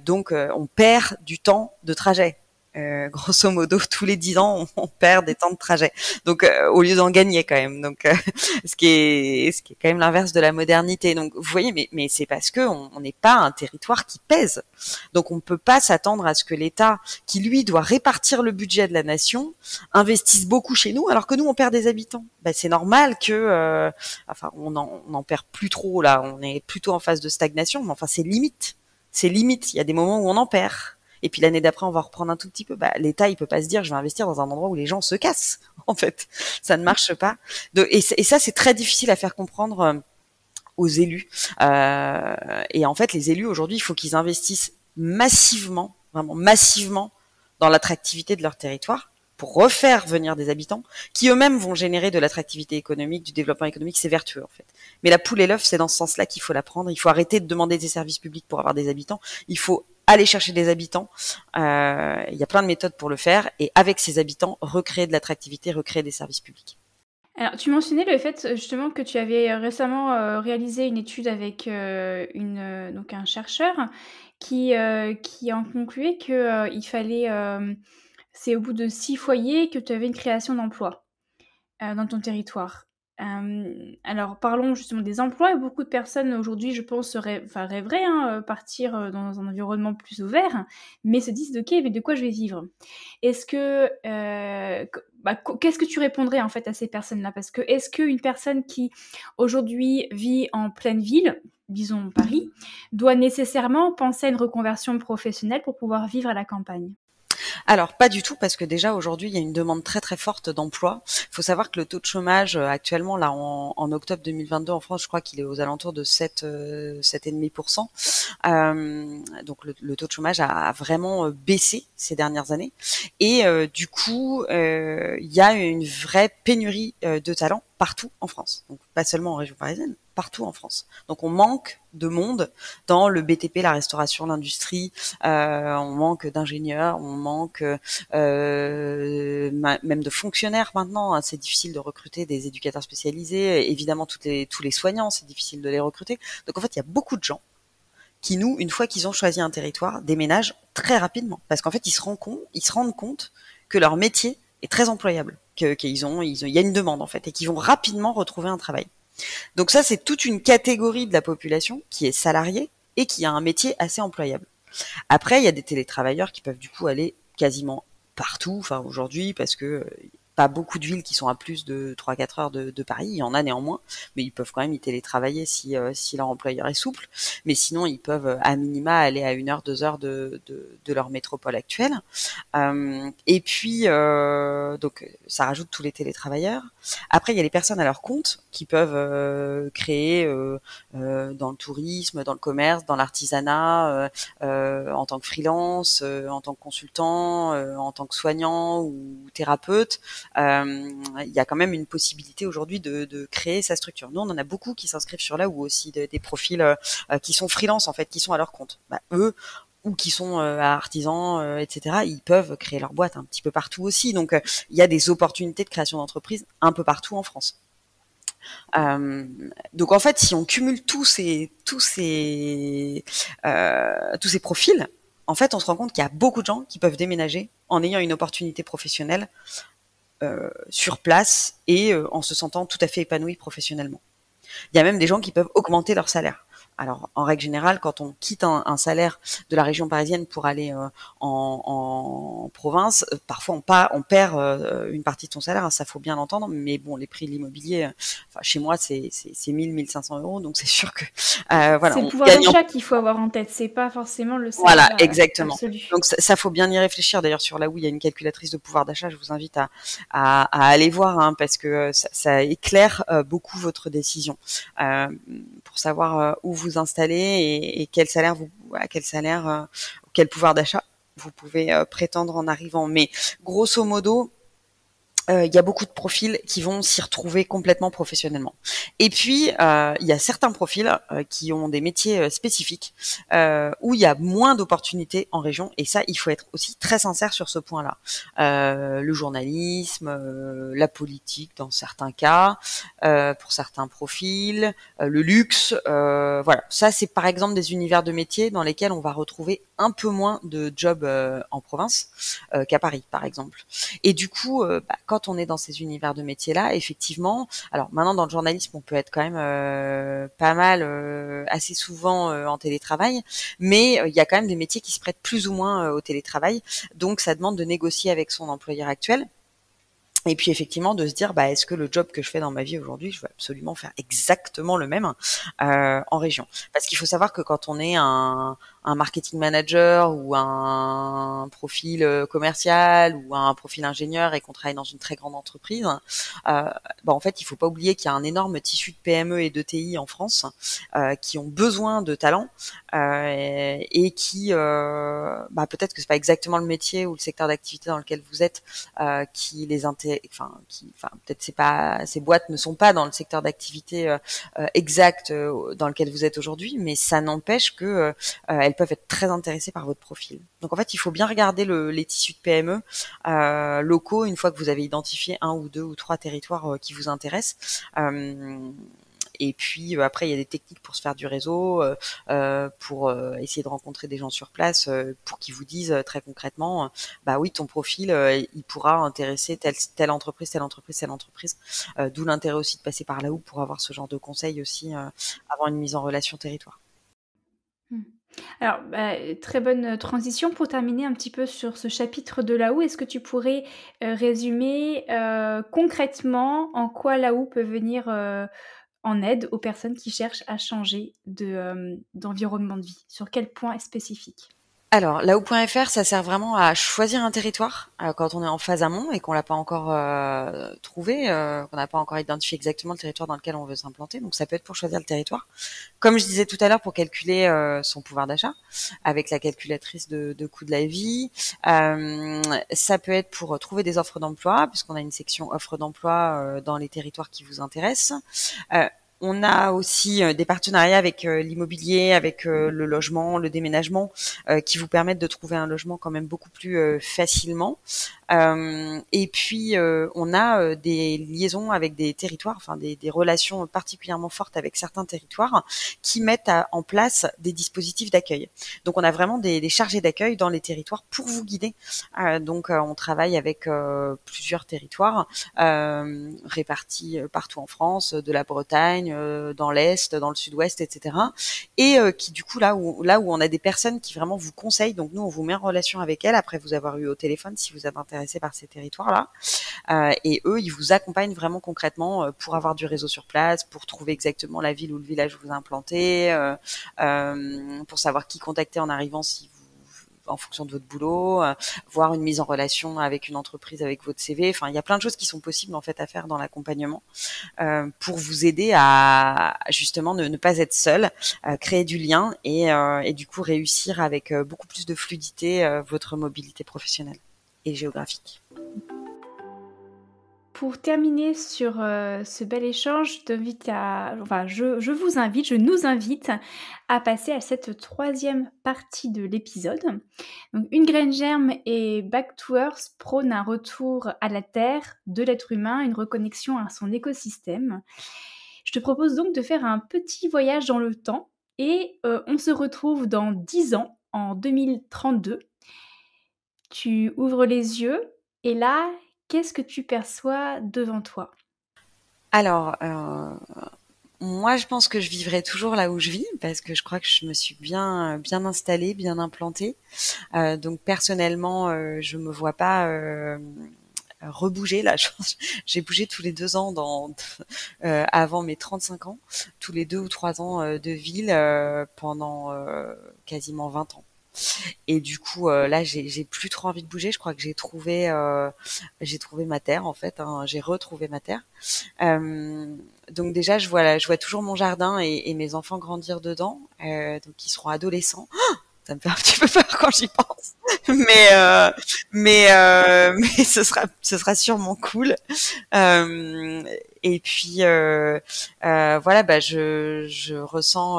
[SPEAKER 2] Donc on perd du temps de trajet. grosso modo, tous les 10 ans, on perd des temps de trajet. Donc, au lieu d'en gagner quand même. Donc, ce qui est quand même l'inverse de la modernité. Donc, vous voyez, mais c'est parce que on n'est pas un territoire qui pèse. Donc, on ne peut pas s'attendre à ce que l'État, qui lui doit répartir le budget de la nation, investisse beaucoup chez nous, alors que nous, on perd des habitants. Ben, c'est normal que, enfin, on en perd plus trop là. On est plutôt en phase de stagnation, mais enfin, c'est limite. C'est limite. Il y a des moments où on en perd. Et puis l'année d'après, on va reprendre un tout petit peu. Bah, l'État, il peut pas se dire, je vais investir dans un endroit où les gens se cassent. En fait, ça ne marche pas. Et ça, c'est très difficile à faire comprendre aux élus. Et en fait, les élus aujourd'hui, il faut qu'ils investissent massivement, vraiment massivement, dans l'attractivité de leur territoire pour refaire venir des habitants qui eux-mêmes vont générer de l'attractivité économique, du développement économique. C'est vertueux en fait. Mais la poule et l'œuf, c'est dans ce sens-là qu'il faut la prendre. Il faut arrêter de demander des services publics pour avoir des habitants. Il faut aller chercher des habitants. Il y a plein de méthodes pour le faire. Et avec ces habitants, recréer de l'attractivité, recréer des services publics.
[SPEAKER 1] Alors, tu mentionnais le fait justement que tu avais récemment réalisé une étude avec donc un chercheur qui en concluait que il fallait, c'est au bout de 6 foyers que tu avais une création d'emplois dans ton territoire. Alors parlons justement des emplois. Et beaucoup de personnes aujourd'hui, je pense, rêveraient partir dans un environnement plus ouvert, mais se disent ok, mais de quoi je vais vivre? Est-ce que qu'est-ce que tu répondrais en fait à ces personnes-là? Parce que est-ce qu'une personne qui aujourd'hui vit en pleine ville, disons Paris, doit nécessairement penser à une reconversion professionnelle pour pouvoir vivre à la campagne?
[SPEAKER 2] Alors pas du tout, parce que déjà aujourd'hui il y a une demande très très forte d'emploi. Il faut savoir que le taux de chômage actuellement là en octobre 2022 en France, je crois qu'il est aux alentours de 7,5%. Donc le taux de chômage a vraiment baissé ces dernières années, et du coup il y a une vraie pénurie de talents partout en France, donc pas seulement en région parisienne, partout en France. Donc on manque de monde dans le BTP, la restauration, l'industrie. On manque d'ingénieurs, on manque même de fonctionnaires maintenant. Hein. C'est difficile de recruter des éducateurs spécialisés. Évidemment, tous les soignants, c'est difficile de les recruter. Donc en fait, il y a beaucoup de gens qui, une fois qu'ils ont choisi un territoire, déménagent très rapidement, parce qu'en fait, ils se rendent compte que leur métier est très employable, il y a une demande en fait, et qu'ils vont rapidement retrouver un travail. Donc ça, c'est toute une catégorie de la population qui est salariée et qui a un métier assez employable. Après, il y a des télétravailleurs qui peuvent du coup aller quasiment partout, enfin aujourd'hui, parce que pas beaucoup de villes qui sont à plus de 3-4 heures de Paris. Il y en a néanmoins, mais ils peuvent quand même y télétravailler si leur employeur est souple. Mais sinon, ils peuvent à minima aller à 1 heure, 2 heures de leur métropole actuelle. Et puis, donc, ça rajoute tous les télétravailleurs. Après, il y a les personnes à leur compte qui peuvent créer dans le tourisme, dans le commerce, dans l'artisanat, en tant que freelance, en tant que consultant, en tant que soignant ou thérapeute. Il y a quand même une possibilité aujourd'hui de créer sa structure. Nous, on en a beaucoup qui s'inscrivent sur là, ou aussi des profils qui sont freelance en fait, qui sont à leur compte. Eux, ou qui sont artisans, etc., ils peuvent créer leur boîte un petit peu partout aussi. Donc, il y a des opportunités de création d'entreprise un peu partout en France. Donc en fait, si on cumule tous ces profils, en fait, on se rend compte qu'il y a beaucoup de gens qui peuvent déménager en ayant une opportunité professionnelle sur place et en se sentant tout à fait épanouis professionnellement. Il y a même des gens qui peuvent augmenter leur salaire. Alors, en règle générale, quand on quitte un salaire de la région parisienne pour aller en province, parfois on perd une partie de son salaire, hein, ça faut bien l'entendre, mais bon, les prix de l'immobilier, chez moi, c'est 1 500 euros, donc c'est sûr que voilà.
[SPEAKER 1] C'est le pouvoir d'achat qu'il faut avoir en tête, c'est pas forcément le salaire.
[SPEAKER 2] Voilà, exactement.
[SPEAKER 1] Absolu.
[SPEAKER 2] Donc ça faut bien y réfléchir. D'ailleurs, sur là où il y a une calculatrice de pouvoir d'achat, je vous invite à aller voir, hein, parce que ça éclaire beaucoup votre décision pour savoir où vous installer et quel salaire quel pouvoir d'achat vous pouvez prétendre en arrivant. Mais grosso modo, il y a beaucoup de profils qui vont s'y retrouver complètement professionnellement. Et puis, il y a certains profils qui ont des métiers spécifiques où il y a moins d'opportunités en région. Et ça, il faut être aussi très sincère sur ce point-là. Le journalisme, la politique dans certains cas, pour certains profils, le luxe, voilà. Ça, c'est par exemple des univers de métiers dans lesquels on va retrouver un peu moins de jobs en province qu'à Paris, par exemple. Et du coup, quand on est dans ces univers de métiers-là, effectivement, alors maintenant dans le journalisme, on peut être quand même pas mal, assez souvent en télétravail, mais il y a quand même des métiers qui se prêtent plus ou moins au télétravail, donc ça demande de négocier avec son employeur actuel. Et puis effectivement de se dire est-ce que le job que je fais dans ma vie aujourd'hui, je veux absolument faire exactement le même en région. Parce qu'il faut savoir que quand on est un marketing manager ou un profil commercial ou un profil ingénieur et qu'on travaille dans une très grande entreprise, en fait il faut pas oublier qu'il y a un énorme tissu de PME et de TI en France qui ont besoin de talents et qui peut-être que c'est pas exactement le métier ou le secteur d'activité dans lequel vous êtes qui les peut-être c'est pas, ces boîtes ne sont pas dans le secteur d'activité exact dans lequel vous êtes aujourd'hui, mais ça n'empêche que elles peuvent être très intéressées par votre profil. Donc en fait, il faut bien regarder les tissus de PME locaux une fois que vous avez identifié un ou deux ou trois territoires qui vous intéressent. Et puis après, il y a des techniques pour se faire du réseau, pour essayer de rencontrer des gens sur place, pour qu'ils vous disent très concrètement, oui, ton profil, il pourra intéresser telle entreprise, telle entreprise, telle entreprise. D'où l'intérêt aussi de passer par là-haut pour avoir ce genre de conseils aussi, avoir une mise en relation territoire.
[SPEAKER 1] Alors, très bonne transition pour terminer un petit peu sur ce chapitre de Laou. Est-ce que tu pourrais résumer concrètement en quoi Laou peut venir en aide aux personnes qui cherchent à changer d'environnement de vie? Sur quel point spécifique?
[SPEAKER 2] Alors, Lao.fr, ça sert vraiment à choisir un territoire quand on est en phase amont et qu'on l'a pas encore trouvé, qu'on n'a pas encore identifié exactement le territoire dans lequel on veut s'implanter. Donc, ça peut être pour choisir le territoire. Comme je disais tout à l'heure, pour calculer son pouvoir d'achat avec la calculatrice de coût de la vie. Ça peut être pour trouver des offres d'emploi, puisqu'on a une section offres d'emploi dans les territoires qui vous intéressent. On a aussi des partenariats avec l'immobilier, avec le logement, le déménagement, qui vous permettent de trouver un logement quand même beaucoup plus facilement. Et puis on a des liaisons avec des territoires, enfin des relations particulièrement fortes avec certains territoires qui mettent en place des dispositifs d'accueil. Donc on a vraiment des chargés d'accueil dans les territoires pour vous guider. Donc on travaille avec plusieurs territoires répartis partout en France, de la Bretagne, dans l'Est, dans le Sud-Ouest, etc. Et qui du coup là où on a des personnes qui vraiment vous conseillent, donc nous on vous met en relation avec elles après vous avoir eu au téléphone si vous êtes intéressé par ces territoires-là. Et eux, ils vous accompagnent vraiment concrètement pour avoir du réseau sur place, pour trouver exactement la ville ou le village où vous implantez, pour savoir qui contacter en arrivant si vous en fonction de votre boulot, voir une mise en relation avec une entreprise avec votre CV. Enfin, il y a plein de choses qui sont possibles en fait à faire dans l'accompagnement pour vous aider à justement ne pas être seul, créer du lien et du coup réussir avec beaucoup plus de fluidité votre mobilité professionnelle et géographique.
[SPEAKER 1] Pour terminer sur ce bel échange, je nous invite à passer à cette troisième partie de l'épisode. Donc, Une graine germe et Back to Earth prônent un retour à la Terre de l'être humain, une reconnexion à son écosystème. Je te propose donc de faire un petit voyage dans le temps et on se retrouve dans 10 ans, en 2032. Tu ouvres les yeux et là, qu'est-ce que tu perçois devant toi?
[SPEAKER 2] Alors, moi, je pense que je vivrai toujours là où je vis parce que je crois que je me suis bien installée, bien implantée. Donc personnellement, je me vois pas rebouger là. J'ai bougé tous les 2 ans avant mes 35 ans, tous les 2 ou 3 ans de ville pendant quasiment 20 ans. Et du coup, là, j'ai plus trop envie de bouger. Je crois que j'ai trouvé ma terre en fait. Hein, j'ai retrouvé ma terre. Donc déjà, je vois toujours mon jardin et mes enfants grandir dedans. Donc ils seront adolescents. Ça me fait un petit peu peur quand j'y pense, mais euh, mais ce sera sûrement cool. Et puis voilà, bah je ressens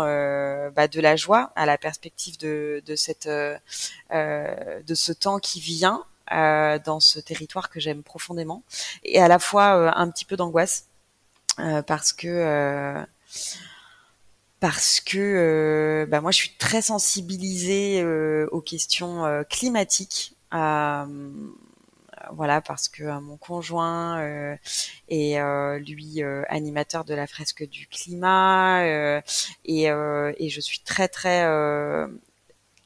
[SPEAKER 2] bah, de la joie à la perspective de cette de ce temps qui vient dans ce territoire que j'aime profondément, et à la fois un petit peu d'angoisse parce que bah moi je suis très sensibilisée aux questions climatiques. Voilà, parce que mon conjoint est lui animateur de la fresque du climat, et je suis très très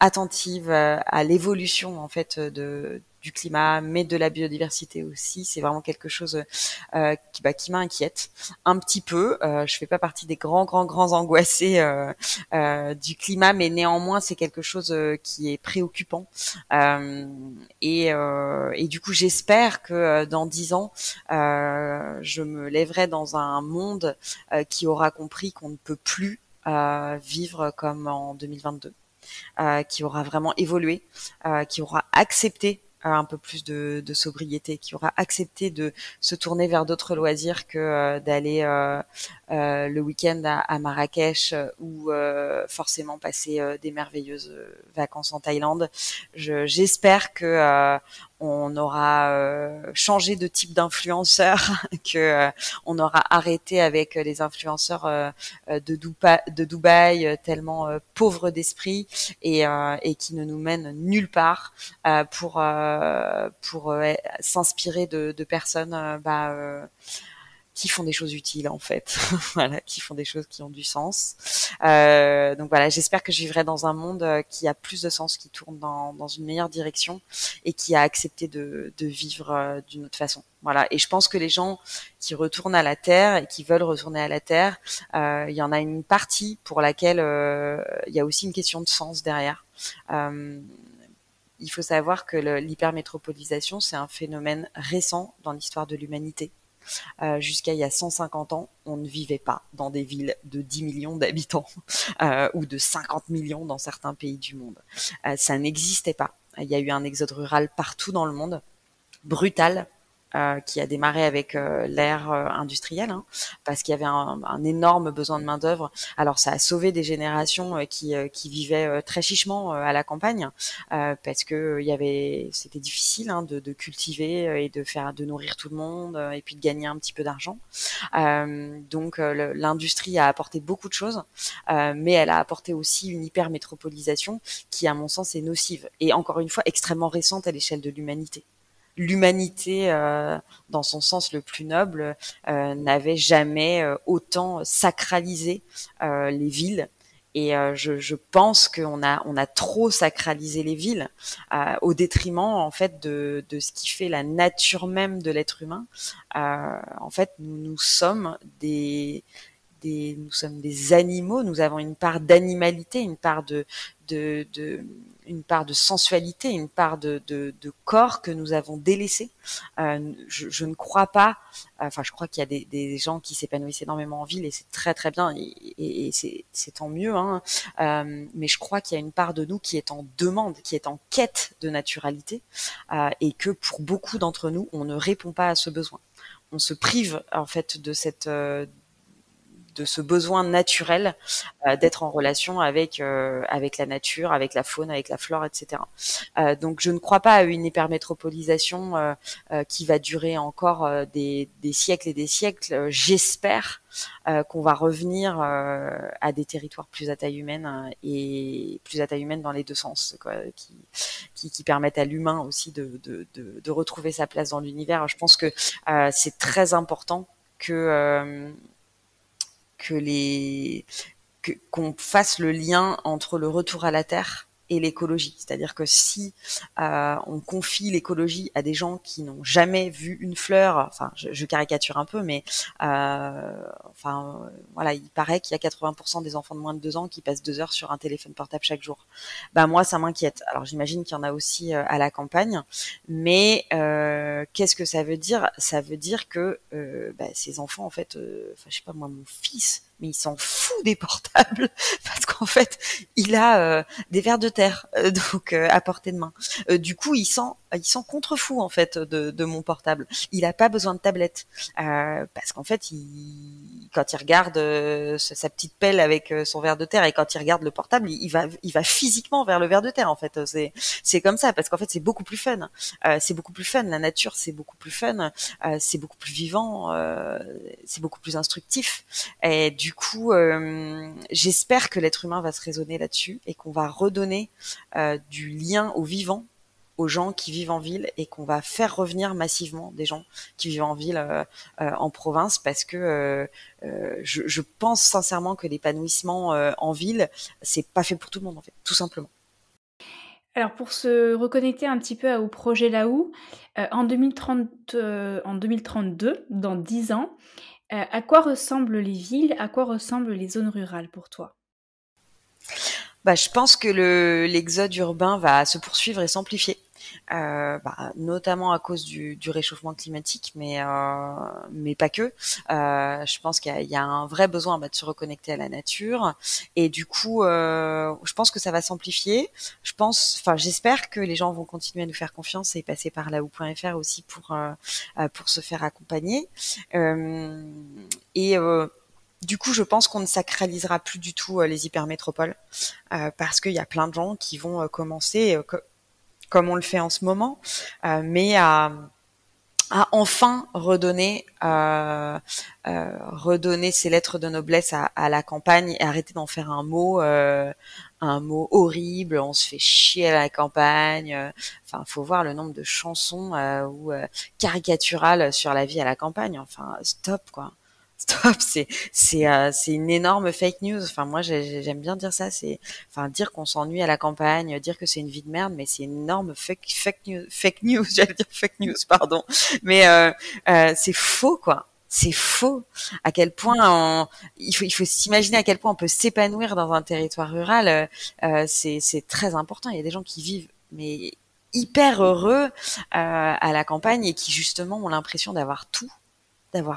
[SPEAKER 2] attentive à l'évolution en fait du climat, mais de la biodiversité aussi. C'est vraiment quelque chose qui m'inquiète un petit peu. Je fais pas partie des grands angoissés du climat, mais néanmoins c'est quelque chose qui est préoccupant. Et du coup, j'espère que dans 10 ans, je me lèverai dans un monde qui aura compris qu'on ne peut plus vivre comme en 2022, qui aura vraiment évolué, qui aura accepté un peu plus de sobriété, qui aura accepté de se tourner vers d'autres loisirs que d'aller le week-end à Marrakech, ou forcément passer des merveilleuses vacances en Thaïlande. J'espère que on aura changé de type d'influenceur, que on aura arrêté avec les influenceurs de Dubaï, tellement pauvres d'esprit, et qui ne nous mènent nulle part, pour s'inspirer de personnes qui font des choses utiles en fait, voilà, qui font des choses qui ont du sens. Donc voilà, j'espère que je vivrai dans un monde qui a plus de sens, qui tourne dans une meilleure direction, et qui a accepté de vivre d'une autre façon. Voilà, et je pense que les gens qui retournent à la Terre et qui veulent retourner à la Terre, il y en a une partie pour laquelle il y a aussi une question de sens derrière. Euh, il faut savoir que l'hypermétropolisation, c'est un phénomène récent dans l'histoire de l'humanité. Jusqu'à il y a 150 ans, on ne vivait pas dans des villes de 10 millions d'habitants ou de 50 millions dans certains pays du monde. Ça n'existait pas. Il y a eu un exode rural partout dans le monde, brutal, qui a démarré avec l'ère industrielle, hein, parce qu'il y avait un énorme besoin de main d'œuvre. Alors ça a sauvé des générations qui vivaient très chichement à la campagne, parce que c'était difficile, hein, de cultiver et de nourrir tout le monde, et puis de gagner un petit peu d'argent. Donc l'industrie a apporté beaucoup de choses, mais elle a apporté aussi une hypermétropolisation qui, à mon sens, est nocive et encore une fois extrêmement récente à l'échelle de l'humanité. L'humanité, dans son sens le plus noble, n'avait jamais autant sacralisé les villes. Et je pense qu'on a trop sacralisé les villes, au détriment en fait de ce qui fait la nature même de l'être humain. En fait, nous sommes nous sommes des animaux. Nous avons une part d'animalité, de une part de sensualité, une part de corps que nous avons délaissé. Je ne crois pas, enfin je crois qu'il y a des gens qui s'épanouissent énormément en ville, et c'est très très bien, et c'est tant mieux, hein. Mais je crois qu'il y a une part de nous qui est en demande, qui est en quête de naturalité, et que pour beaucoup d'entre nous, on ne répond pas à ce besoin. On se prive en fait de ce besoin naturel d'être en relation avec la nature, avec la faune, avec la flore, etc. Donc je ne crois pas à une hypermétropolisation qui va durer encore des siècles et des siècles. J'espère qu'on va revenir à des territoires plus à taille humaine, et plus à taille humaine dans les deux sens, quoi, qui permettent à l'humain aussi de retrouver sa place dans l'univers. Je pense que c'est très important qu'on fasse le lien entre le retour à la terre et l'écologie. C'est-à-dire que si on confie l'écologie à des gens qui n'ont jamais vu une fleur, enfin je caricature un peu, mais voilà, il paraît qu'il y a 80% des enfants de moins de 2 ans qui passent 2 heures sur un téléphone portable chaque jour. Ben moi, ça m'inquiète. Alors j'imagine qu'il y en a aussi à la campagne, mais qu'est-ce que ça veut dire? Ça veut dire que ces enfants, en fait, je sais pas moi, mon fils mais il s'en fout des portables parce qu'en fait, il a des vers de terre donc à portée de main. Du coup, il s'en contrefou en fait de mon portable. Il a pas besoin de tablette parce qu'en fait, quand il regarde sa petite pelle avec son ver de terre et quand il regarde le portable, il va physiquement vers le ver de terre en fait. C'est comme ça parce qu'en fait, c'est beaucoup plus fun. C'est beaucoup plus fun. La nature, c'est beaucoup plus fun. C'est beaucoup plus vivant. C'est beaucoup plus instructif. Et du coup, j'espère que l'être humain va se raisonner là-dessus et qu'on va redonner du lien au vivant aux gens qui vivent en ville et qu'on va faire revenir massivement des gens qui vivent en ville en province parce que je pense sincèrement que l'épanouissement en ville, c'est pas fait pour tout le monde en fait, tout simplement.
[SPEAKER 1] Alors pour se reconnecter un petit peu au projet Laou, en 2030, en 2032, dans 10 ans, à quoi ressemblent les villes? À quoi ressemblent les zones rurales pour toi?
[SPEAKER 2] Bah, je pense que l'exode urbain va se poursuivre et s'amplifier, notamment à cause du réchauffement climatique, mais pas que. Je pense qu'il y a un vrai besoin de se reconnecter à la nature, et du coup, je pense que ça va s'amplifier. J'espère que les gens vont continuer à nous faire confiance et passer par laou.fr aussi pour se faire accompagner. Euh, et du coup, je pense qu'on ne sacralisera plus du tout les hypermétropoles parce qu'il y a plein de gens qui vont commencer, comme on le fait en ce moment, mais à enfin redonner ses lettres de noblesse à la campagne et arrêter d'en faire un mot horrible. On se fait chier à la campagne. Enfin, faut voir le nombre de chansons ou caricaturales sur la vie à la campagne. Enfin, stop quoi. Stop, c'est une énorme fake news. Enfin moi j'aime bien dire ça. Dire qu'on s'ennuie à la campagne, dire que c'est une vie de merde, mais c'est une énorme fake news. J'allais dire fake news, pardon. Mais c'est faux quoi. C'est faux. À quel point il faut s'imaginer à quel point on peut s'épanouir dans un territoire rural. C'est très important. Il y a des gens qui vivent mais hyper heureux à la campagne et qui justement ont l'impression d'avoir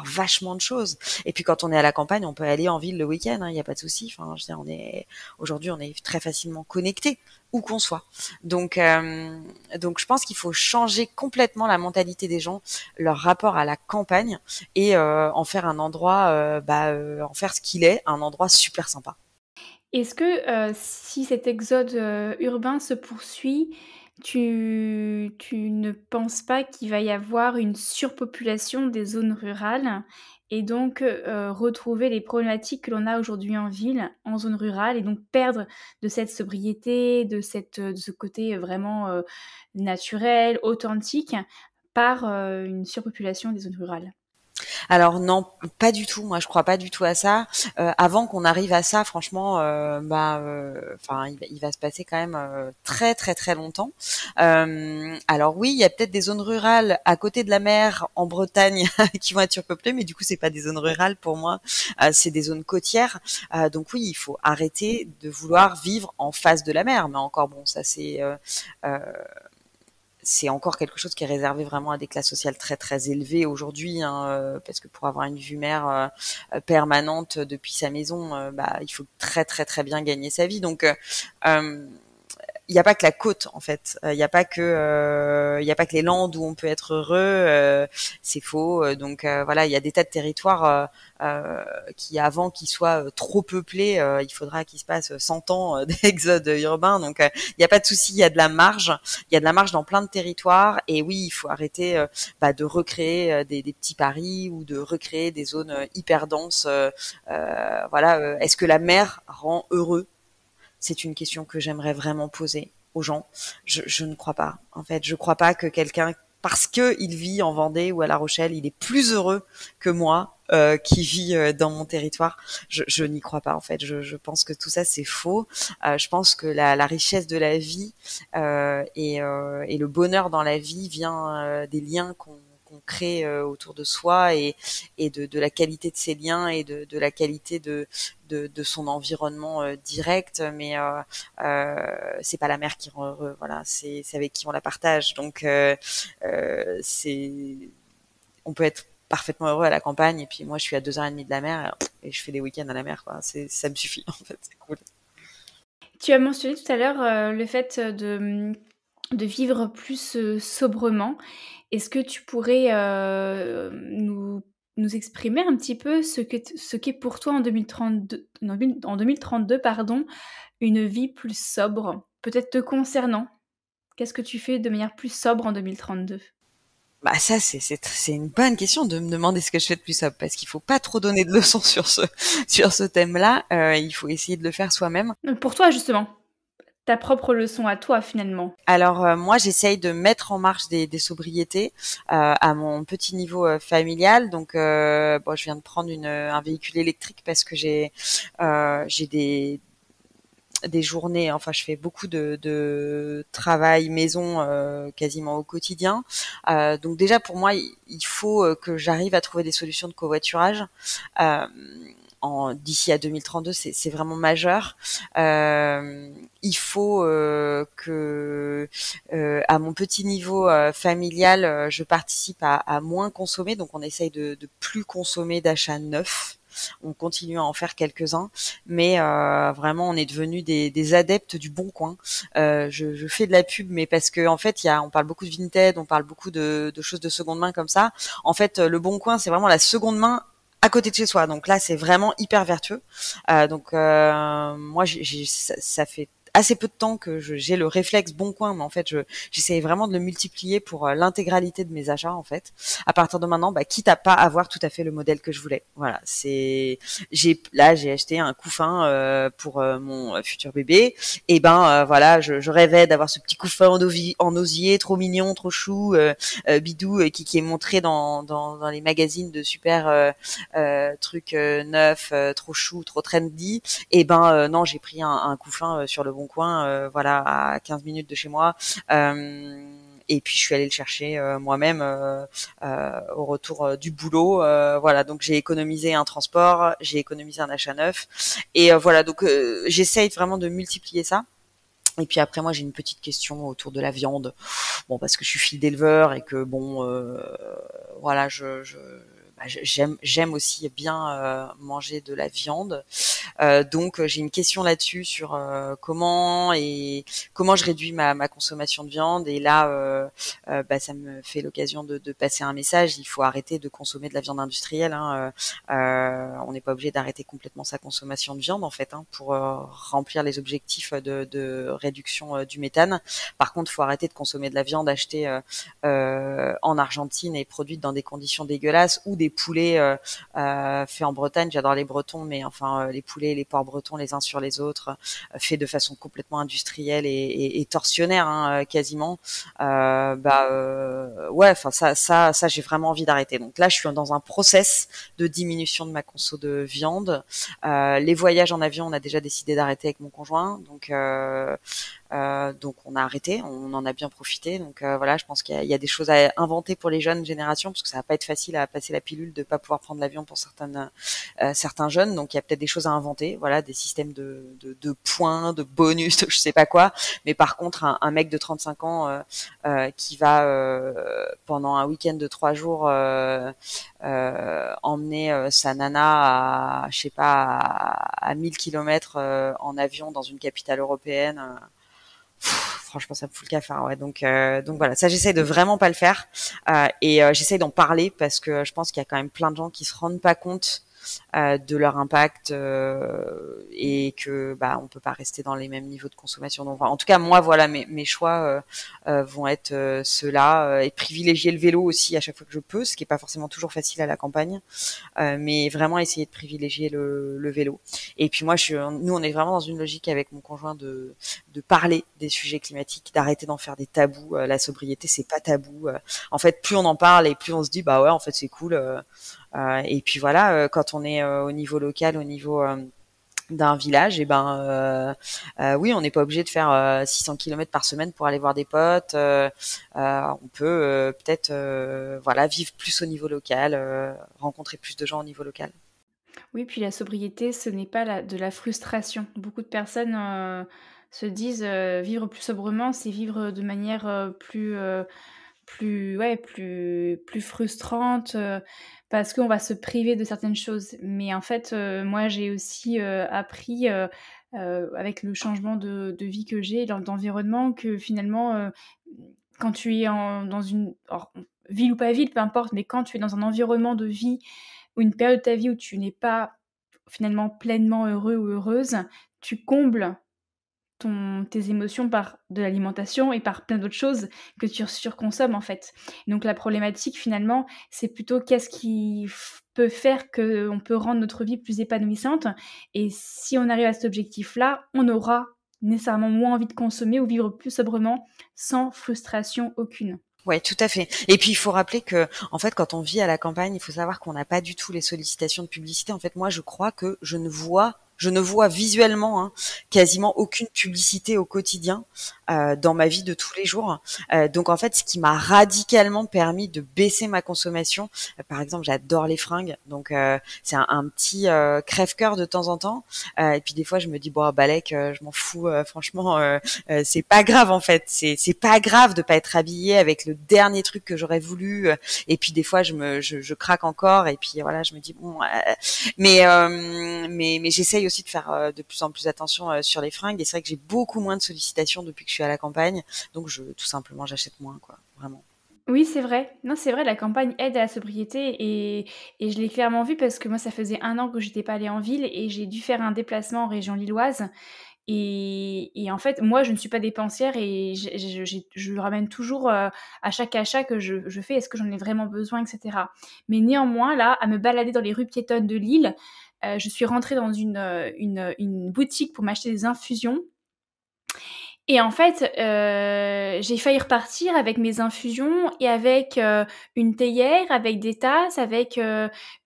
[SPEAKER 2] vachement de choses. Et puis quand on est à la campagne, on peut aller en ville le week-end, il n'y a pas de souci. Enfin, je veux dire, aujourd'hui, on est très facilement connecté où qu'on soit. Donc je pense qu'il faut changer complètement la mentalité des gens, leur rapport à la campagne et en faire un endroit, en faire ce qu'il est, un endroit super sympa.
[SPEAKER 1] Est-ce que, si cet exode, urbain se poursuit, tu ne penses pas qu'il va y avoir une surpopulation des zones rurales et donc retrouver les problématiques que l'on a aujourd'hui en ville, en zone rurale et donc perdre de cette sobriété, de ce côté vraiment, naturel, authentique par, une surpopulation des zones rurales?
[SPEAKER 2] Alors non, pas du tout. Moi, je crois pas du tout à ça. Avant qu'on arrive à ça, franchement, il va se passer quand même très très très longtemps. Alors oui, il y a peut-être des zones rurales à côté de la mer en Bretagne qui vont être surpeuplées, mais du coup, c'est pas des zones rurales pour moi. C'est des zones côtières. Donc oui, il faut arrêter de vouloir vivre en face de la mer. Mais encore bon, ça euh, c'est encore quelque chose qui est réservé vraiment à des classes sociales très très élevées aujourd'hui, hein, parce que pour avoir une vue mer permanente depuis sa maison, il faut très très très bien gagner sa vie. Donc il n'y a pas que la côte en fait. Il y a pas que les Landes où on peut être heureux. C'est faux. Donc voilà, il y a des tas de territoires qui, avant qu'ils soient trop peuplés, il faudra qu'il se passe 100 ans d'exode urbain. Donc il n'y a pas de souci. Il y a de la marge. Il y a de la marge dans plein de territoires. Et oui, il faut arrêter de recréer des petits Paris ou de recréer des zones hyper denses. Est-ce que la mer rend heureux? C'est une question que j'aimerais vraiment poser aux gens. Je ne crois pas. En fait, je crois pas que quelqu'un, parce que il vit en Vendée ou à La Rochelle, il est plus heureux que moi qui vit dans mon territoire. Je n'y crois pas en fait. Je pense que tout ça c'est faux. Je pense que la richesse de la vie et le bonheur dans la vie vient des liens qu'on crée autour de soi et de la qualité de ces liens et de la qualité de son environnement direct, mais c'est pas la mer qui rend heureux, voilà, c'est avec qui on la partage. Donc c'est on peut être parfaitement heureux à la campagne. Et puis moi, je suis à 2h30 de la mer et je fais des week-ends à la mer, quoi. Ça me suffit, en fait. C'est cool.
[SPEAKER 1] Tu as mentionné tout à l'heure, le fait, de vivre plus, sobrement. Est-ce que tu pourrais, nous exprimer un petit peu ce qu'est pour toi en 2032 pardon, une vie plus sobre? Peut-être te concernant? Qu'est-ce que tu fais de manière plus sobre en 2032?
[SPEAKER 2] Bah ça, c'est une bonne question de me demander ce que je fais de plus sobre, parce qu'il faut pas trop donner de leçons sur ce thème-là. Il faut essayer de le faire soi-même.
[SPEAKER 1] Pour toi justement, ta propre leçon à toi finalement.
[SPEAKER 2] Alors moi, j'essaye de mettre en marche des sobriétés à mon petit niveau familial. Donc bon, je viens de prendre un véhicule électrique parce que j'ai des journées, enfin je fais beaucoup de travail maison quasiment au quotidien. Donc déjà pour moi, il faut que j'arrive à trouver des solutions de covoiturage. Euh, D'ici à 2032, c'est vraiment majeur. Il faut que à mon petit niveau familial, je participe à moins consommer. Donc on essaye de plus consommer d'achats neufs. On continue à en faire quelques-uns, mais vraiment on est devenus des adeptes du bon coin. Je fais de la pub, mais parce que en fait on parle beaucoup de Vinted, on parle beaucoup de choses de seconde main comme ça. En fait, le bon coin, c'est vraiment la seconde main à côté de chez soi. Donc là, c'est vraiment hyper vertueux. Moi, ça fait assez peu de temps que j'ai le réflexe bon coin, mais en fait, j'essaye vraiment de le multiplier pour l'intégralité de mes achats, en fait. À partir de maintenant, bah, quitte à pas avoir tout à fait le modèle que je voulais. Voilà, j'ai acheté un couffin pour mon futur bébé. Et ben voilà, je rêvais d'avoir ce petit couffin en osier, trop mignon, trop chou, bidou, qui est montré dans les magazines de super trucs neufs, trop chou, trop trendy. Et ben non, j'ai pris un couffin sur le Bon Coin, voilà, à 15 minutes de chez moi. Et puis je suis allée le chercher moi-même au retour du boulot. Voilà, donc j'ai économisé un transport, j'ai économisé un achat neuf. Et voilà, donc j'essaye vraiment de multiplier ça. Et puis après, moi, j'ai une petite question autour de la viande. Bon, parce que je suis fille d'éleveur et que bon, voilà, j'aime aussi bien manger de la viande. Donc j'ai une question là-dessus sur comment je réduis ma consommation de viande. Et là, bah, ça me fait l'occasion de passer un message. Il faut arrêter de consommer de la viande industrielle. Hein. On n'est pas obligé d'arrêter complètement sa consommation de viande en fait, hein, pour remplir les objectifs de réduction du méthane. Par contre, il faut arrêter de consommer de la viande achetée en Argentine et produite dans des conditions dégueulasses, ou des poulets faits en Bretagne. J'adore les Bretons, mais enfin les poulets et les porcs bretons les uns sur les autres, faits de façon complètement industrielle et torsionnaire, hein, quasiment. Ouais, enfin ça j'ai vraiment envie d'arrêter. Donc là, je suis dans un process de diminution de ma conso de viande. Les voyages en avion, on a déjà décidé d'arrêter avec mon conjoint, donc on a arrêté, on en a bien profité. Donc voilà, je pense qu'il y a des choses à inventer pour les jeunes générations, parce que ça va pas être facile à passer la pilule de pas pouvoir prendre l'avion pour certains jeunes. Donc il y a peut-être des choses à inventer, voilà, des systèmes de points, de bonus, de je sais pas quoi. Mais par contre, un mec de 35 ans qui va pendant un week-end de 3 jours emmener sa nana à, je sais pas, à 1000 kilomètres en avion dans une capitale européenne. Franchement, ça me fout le cafard. Ouais. Donc voilà, ça j'essaie de vraiment pas le faire, et j'essaie d'en parler, parce que je pense qu'il y a quand même plein de gens qui se rendent pas compte de leur impact, et que bah on peut pas rester dans les mêmes niveaux de consommation. Donc, enfin, en tout cas, moi voilà, mes choix vont être ceux-là, et privilégier le vélo aussi à chaque fois que je peux, ce qui est pas forcément toujours facile à la campagne, mais vraiment essayer de privilégier le vélo. Et puis moi, nous on est vraiment dans une logique avec mon conjoint de parler des sujets climatiques, d'arrêter d'en faire des tabous. La sobriété, c'est pas tabou. En fait, plus on en parle et plus on se dit bah ouais, en fait c'est cool. Et puis voilà, quand on est au niveau local, au niveau d'un village, et ben oui, on n'est pas obligé de faire 600 km par semaine pour aller voir des potes. On peut peut-être voilà, vivre plus au niveau local, rencontrer plus de gens au niveau local.
[SPEAKER 1] Oui, puis la sobriété, ce n'est pas de la frustration. Beaucoup de personnes, se disent, vivre plus sobrement, c'est vivre de manière, plus frustrante, parce qu'on va se priver de certaines choses. Mais en fait, moi j'ai aussi, appris, avec le changement de vie que j'ai, d'environnement, que finalement, quand tu es dans une alors, ville ou pas ville, peu importe, mais quand tu es dans un environnement de vie ou une période de ta vie où tu n'es pas finalement pleinement heureux ou heureuse, tu combles tes émotions par de l'alimentation et par plein d'autres choses que tu surconsommes, en fait. Donc la problématique, finalement, c'est plutôt qu'est-ce qui peut faire qu'on peut rendre notre vie plus épanouissante, et si on arrive à cet objectif-là, on aura nécessairement moins envie de consommer ou vivre plus sobrement sans frustration aucune.
[SPEAKER 2] Ouais, tout à fait. Et puis il faut rappeler que, en fait, quand on vit à la campagne, il faut savoir qu'on n'a pas du tout les sollicitations de publicité. En fait, moi, je crois que je ne vois visuellement quasiment aucune publicité au quotidien dans ma vie de tous les jours. Donc en fait, ce qui m'a radicalement permis de baisser ma consommation. Par exemple, j'adore les fringues, donc c'est un petit crève-cœur de temps en temps. Et puis des fois, je me dis bon, balèque, je m'en fous. Franchement, c'est pas grave en fait. C'est pas grave de pas être habillée avec le dernier truc que j'aurais voulu. Et puis des fois, je craque encore. Et puis voilà, je me dis bon, mais j'essaye aussi de faire de plus en plus attention sur les fringues. Et c'est vrai que j'ai beaucoup moins de sollicitations depuis que je suis à la campagne. Donc tout simplement, j'achète moins, quoi. Vraiment.
[SPEAKER 1] Oui, c'est vrai. Non, c'est vrai, la campagne aide à la sobriété, et je l'ai clairement vu parce que moi, ça faisait 1 an que j'étais pas allée en ville et j'ai dû faire un déplacement en région lilloise. Et en fait, moi, je ne suis pas dépensière et je ramène toujours, à chaque achat que je fais, est-ce que j'en ai vraiment besoin, et cetera. Mais néanmoins, là, à me balader dans les rues piétonnes de Lille, je suis rentrée dans une boutique pour m'acheter des infusions. Et en fait, j'ai failli repartir avec mes infusions et avec, une théière, avec des tasses, avec,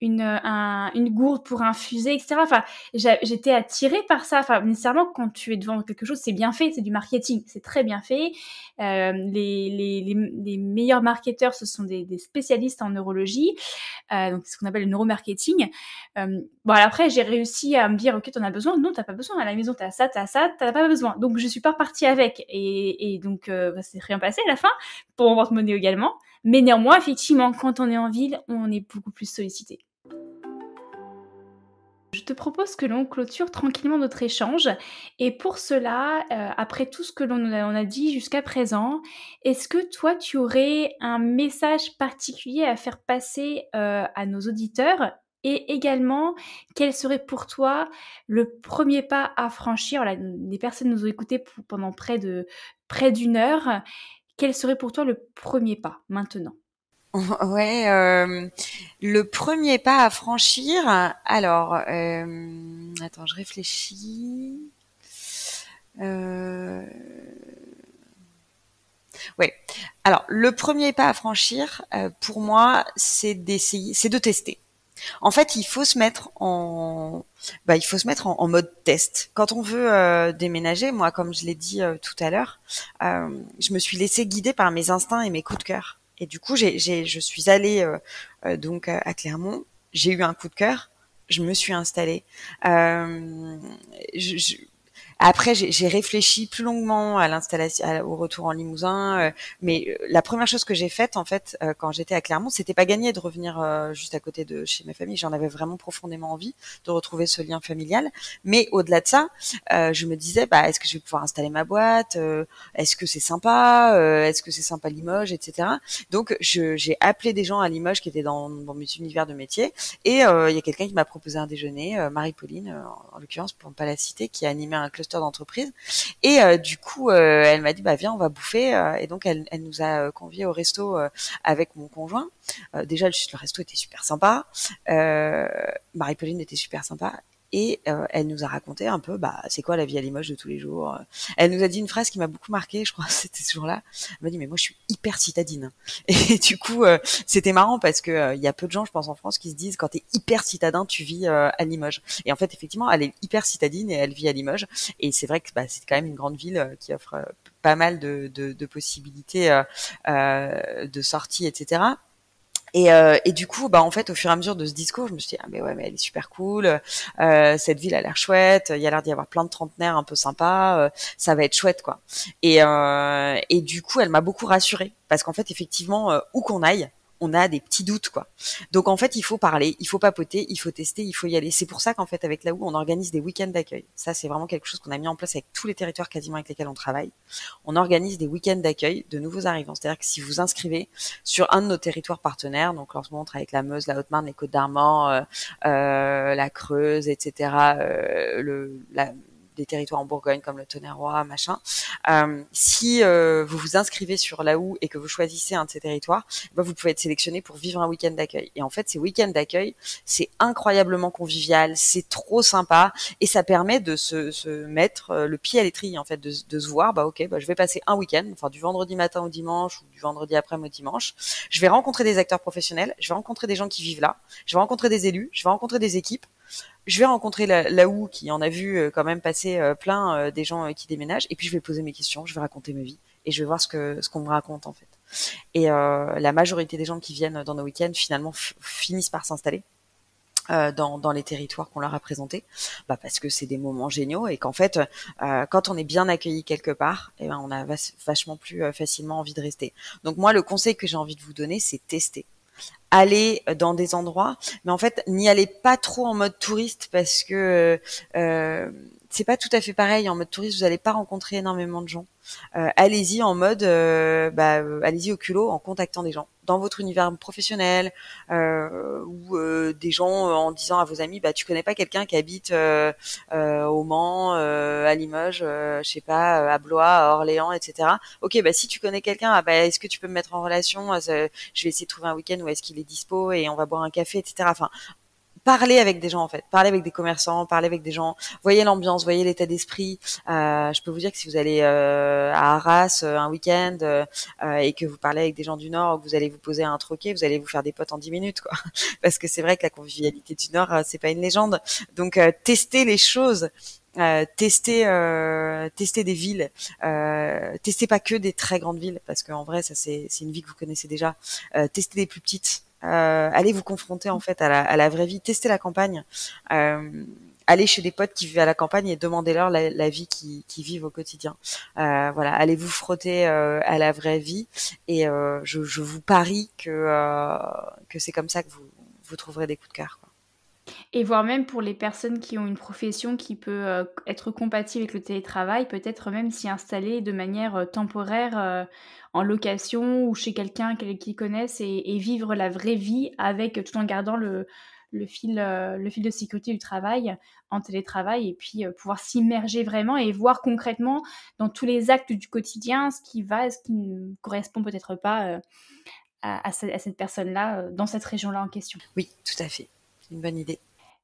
[SPEAKER 1] une gourde pour infuser, et cetera. Enfin, j'étais attirée par ça. Enfin, nécessairement, quand tu es devant quelque chose, c'est bien fait, c'est du marketing, c'est très bien fait. Les meilleurs marketeurs, ce sont des spécialistes en neurologie, donc c'est ce qu'on appelle le neuromarketing. Bon, alors après, j'ai réussi à me dire, ok, t'en as besoin? Non, t'as pas besoin. À la maison, t'as ça, t'as pas besoin. Donc, je suis pas repartie avec. Et donc, c'est rien passé à la fin, pour mon porte-monnaie également. Mais néanmoins, effectivement, quand on est en ville, on est beaucoup plus sollicité. Je te propose que l'on clôture tranquillement notre échange. Et pour cela, après tout ce que on a dit jusqu'à présent, est-ce que toi, tu aurais un message particulier à faire passer à nos auditeurs? Et également, quel serait pour toi le premier pas à franchir? Voilà, les personnes nous ont écoutés pendant près d'une heure. Quel serait pour toi le premier pas maintenant?
[SPEAKER 2] Ouais, le premier pas à franchir. Alors, attends, je réfléchis. Euh, ouais. Alors, le premier pas à franchir, pour moi, c'est d'essayer, c'est de tester. En fait, il faut se mettre en mode test. Quand on veut déménager, moi, comme je l'ai dit tout à l'heure, je me suis laissée guider par mes instincts et mes coups de cœur. Et du coup, je suis allée donc à Clermont. J'ai eu un coup de cœur. Je me suis installée. Euh, je, je- Après, j'ai réfléchi plus longuement à l'installation, au retour en Limousin. Mais la première chose que j'ai faite, en fait, quand j'étais à Clermont, c'était pas gagné de revenir juste à côté de chez ma famille. J'en avais vraiment profondément envie de retrouver ce lien familial. Mais au-delà de ça, je me disais, bah, est-ce que je vais pouvoir installer ma boîte? Est-ce que c'est sympa? Est-ce que c'est sympa Limoges, etc. Donc, j'ai appelé des gens à Limoges qui étaient dans mes univers de métier. Et il y a quelqu'un qui m'a proposé un déjeuner, Marie-Pauline, en l'occurrence, pour ne pas la citer, qui a animé un cluster d'entreprise. Et du coup, elle m'a dit, bah viens, on va bouffer. Et donc, elle nous a conviés au resto avec mon conjoint. Déjà, le resto était super sympa. Euh, Marie-Pauline était super sympa. Et elle nous a raconté un peu, bah, c'est quoi la vie à Limoges de tous les jours. Elle nous a dit une phrase qui m'a beaucoup marquée, je crois, c'était ce jour-là. Elle m'a dit, mais moi, je suis hyper citadine. Et du coup, c'était marrant parce que il y a peu de gens, je pense, en France, qui se disent, quand t'es hyper citadin, tu vis à Limoges. Et en fait, effectivement, elle est hyper citadine et elle vit à Limoges. Et c'est vrai que bah, c'est quand même une grande ville qui offre pas mal de possibilités de sorties, etc. Et du coup, en fait, au fur et à mesure de ce discours, je me suis dit, ah, mais ouais, mais elle est super cool, cette ville a l'air chouette, il y a l'air d'y avoir plein de trentenaires un peu sympas, ça va être chouette, quoi. Et du coup, elle m'a beaucoup rassurée, parce qu'en fait, effectivement, où qu'on aille, on a des petits doutes, quoi. Donc, en fait, il faut parler, il faut papoter, il faut tester, il faut y aller. C'est pour ça qu'en fait, avec Laou, on organise des week-ends d'accueil. Ça, c'est vraiment quelque chose qu'on a mis en place avec tous les territoires quasiment avec lesquels on travaille. On organise des week-ends d'accueil de nouveaux arrivants. C'est-à-dire que si vous inscrivez sur un de nos territoires partenaires, donc en ce moment on travaille avec la Meuse, la Haute-Marne, les Côtes-d'Armor, la Creuse, etc., des territoires en Bourgogne comme le Tonnerrois, machin. Si vous vous inscrivez sur Laou et que vous choisissez un de ces territoires, vous pouvez être sélectionné pour vivre un week-end d'accueil. Et en fait, ces week-ends d'accueil, c'est incroyablement convivial, c'est trop sympa et ça permet de se mettre le pied à l'étrier, en fait, de se voir, je vais passer un week-end, enfin du vendredi matin au dimanche ou du vendredi après-midi au dimanche. Je vais rencontrer des acteurs professionnels, je vais rencontrer des gens qui vivent là, je vais rencontrer des élus, je vais rencontrer des équipes. Je vais rencontrer Laou qui en a vu quand même passer plein des gens qui déménagent et puis je vais poser mes questions, je vais raconter ma vie et je vais voir ce qu'on me raconte en fait. Et la majorité des gens qui viennent dans nos week-ends finalement finissent par s'installer dans les territoires qu'on leur a présentés, parce que c'est des moments géniaux et qu'en fait quand on est bien accueilli quelque part, on a vachement plus facilement envie de rester. Donc moi le conseil que j'ai envie de vous donner, c'est tester. Aller dans des endroits, mais en fait n'y allez pas trop en mode touriste parce que c'est pas tout à fait pareil. En mode touriste, vous n'allez pas rencontrer énormément de gens. Allez-y en mode, allez-y au culot en contactant des gens dans votre univers professionnel ou des gens en disant à vos amis, tu connais pas quelqu'un qui habite au Mans, à Limoges, je sais pas, à Blois, à Orléans, etc. Ok, si tu connais quelqu'un, est-ce que tu peux me mettre en relation? Je vais essayer de trouver un week-end où est-ce qu'il est dispo et on va boire un café, etc. Enfin, parler avec des gens en fait, parler avec des commerçants, parler avec des gens, voyez l'ambiance, voyez l'état d'esprit. Je peux vous dire que si vous allez à Arras un week-end et que vous parlez avec des gens du Nord, ou que vous allez vous poser à un troquet, vous allez vous faire des potes en 10 minutes quoi. Parce que c'est vrai que la convivialité du Nord, c'est pas une légende. Donc testez les choses. Tester des villes, tester pas que des très grandes villes parce qu'en vrai ça c'est une vie que vous connaissez déjà. Tester des plus petites. Allez vous confronter en fait à la vraie vie, tester la campagne, allez chez des potes qui vivent à la campagne et demandez-leur la vie qu'ils vivent au quotidien. Voilà, allez vous frotter à la vraie vie et je vous parie que c'est comme ça que vous trouverez des coups de cœur, quoi.
[SPEAKER 1] Et voire même pour les personnes qui ont une profession qui peut être compatible avec le télétravail, peut-être même s'y installer de manière temporaire en location ou chez quelqu'un qu'ils connaissent et vivre la vraie vie avec tout en gardant le fil de sécurité du travail en télétravail et puis pouvoir s'immerger vraiment et voir concrètement dans tous les actes du quotidien ce qui va et ce qui ne correspond peut-être pas à cette personne-là dans cette région-là en question.
[SPEAKER 2] Oui, tout à fait. Une bonne idée.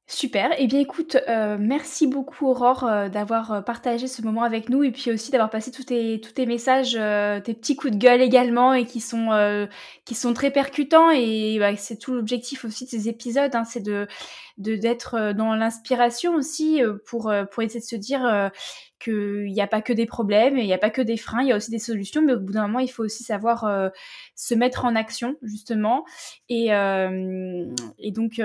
[SPEAKER 1] Super. Eh bien, écoute, merci beaucoup Aurore, d'avoir, partagé ce moment avec nous et puis aussi d'avoir passé tous tes messages, tes petits coups de gueule également et qui sont très percutants et c'est tout l'objectif aussi de ces épisodes, hein, c'est d'être, dans l'inspiration aussi, pour essayer de se dire, qu'il y a pas que des problèmes et il y a pas que des freins, il y a aussi des solutions, mais au bout d'un moment, il faut aussi savoir, se mettre en action justement et donc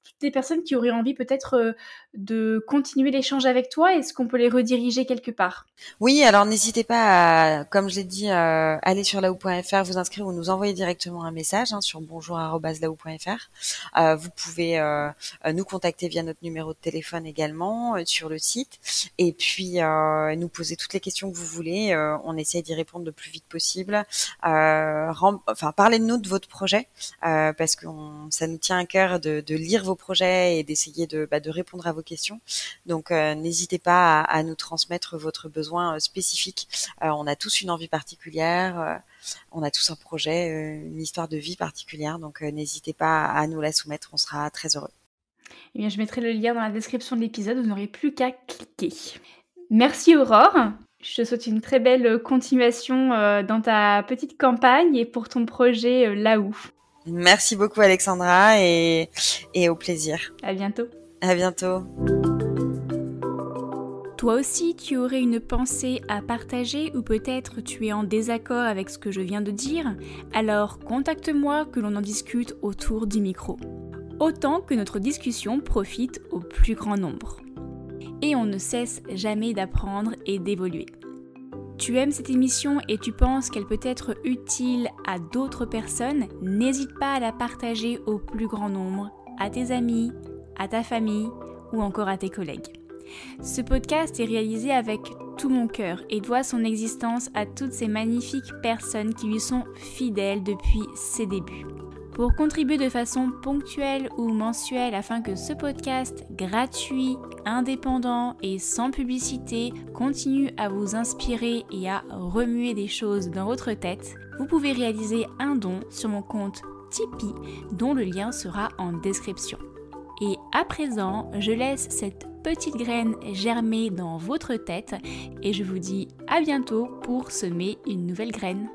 [SPEAKER 1] toutes les personnes qui auraient envie peut-être de continuer l'échange avec toi, est-ce qu'on peut les rediriger quelque part?
[SPEAKER 2] Oui, alors n'hésitez pas à, comme je l'ai dit, aller sur laou.fr, vous inscrire ou nous envoyer directement un message sur bonjour@laou.fr. Vous pouvez nous contacter via notre numéro de téléphone également sur le site et puis nous poser toutes les questions que vous voulez. On essaie d'y répondre le plus vite possible. Parlez de nous, de votre projet, parce que ça nous tient à cœur de lire vos projets et d'essayer de répondre à vos questions. Donc n'hésitez pas à nous transmettre votre besoin spécifique. On a tous une envie particulière, on a tous un projet, une histoire de vie particulière, donc n'hésitez pas à nous la soumettre, on sera très heureux.
[SPEAKER 1] Eh bien, je mettrai le lien dans la description de l'épisode, vous n'aurez plus qu'à cliquer. Merci Aurore, je te souhaite une très belle continuation dans ta petite campagne et pour ton projet Laou.
[SPEAKER 2] Merci beaucoup Alexandra et au plaisir.
[SPEAKER 1] À bientôt.
[SPEAKER 2] À bientôt.
[SPEAKER 1] Toi aussi, tu aurais une pensée à partager ou peut-être tu es en désaccord avec ce que je viens de dire? Alors contacte-moi que l'on en discute autour du micro. Autant que notre discussion profite au plus grand nombre. Et on ne cesse jamais d'apprendre et d'évoluer. Tu aimes cette émission et tu penses qu'elle peut être utile à d'autres personnes? N'hésite pas à la partager au plus grand nombre, à tes amis, à ta famille ou encore à tes collègues. Ce podcast est réalisé avec tout mon cœur et doit son existence à toutes ces magnifiques personnes qui lui sont fidèles depuis ses débuts. Pour contribuer de façon ponctuelle ou mensuelle afin que ce podcast gratuit, indépendant et sans publicité continue à vous inspirer et à remuer des choses dans votre tête, vous pouvez réaliser un don sur mon compte Tipeee dont le lien sera en description. Et à présent, je laisse cette petite graine germer dans votre tête et je vous dis à bientôt pour semer une nouvelle graine.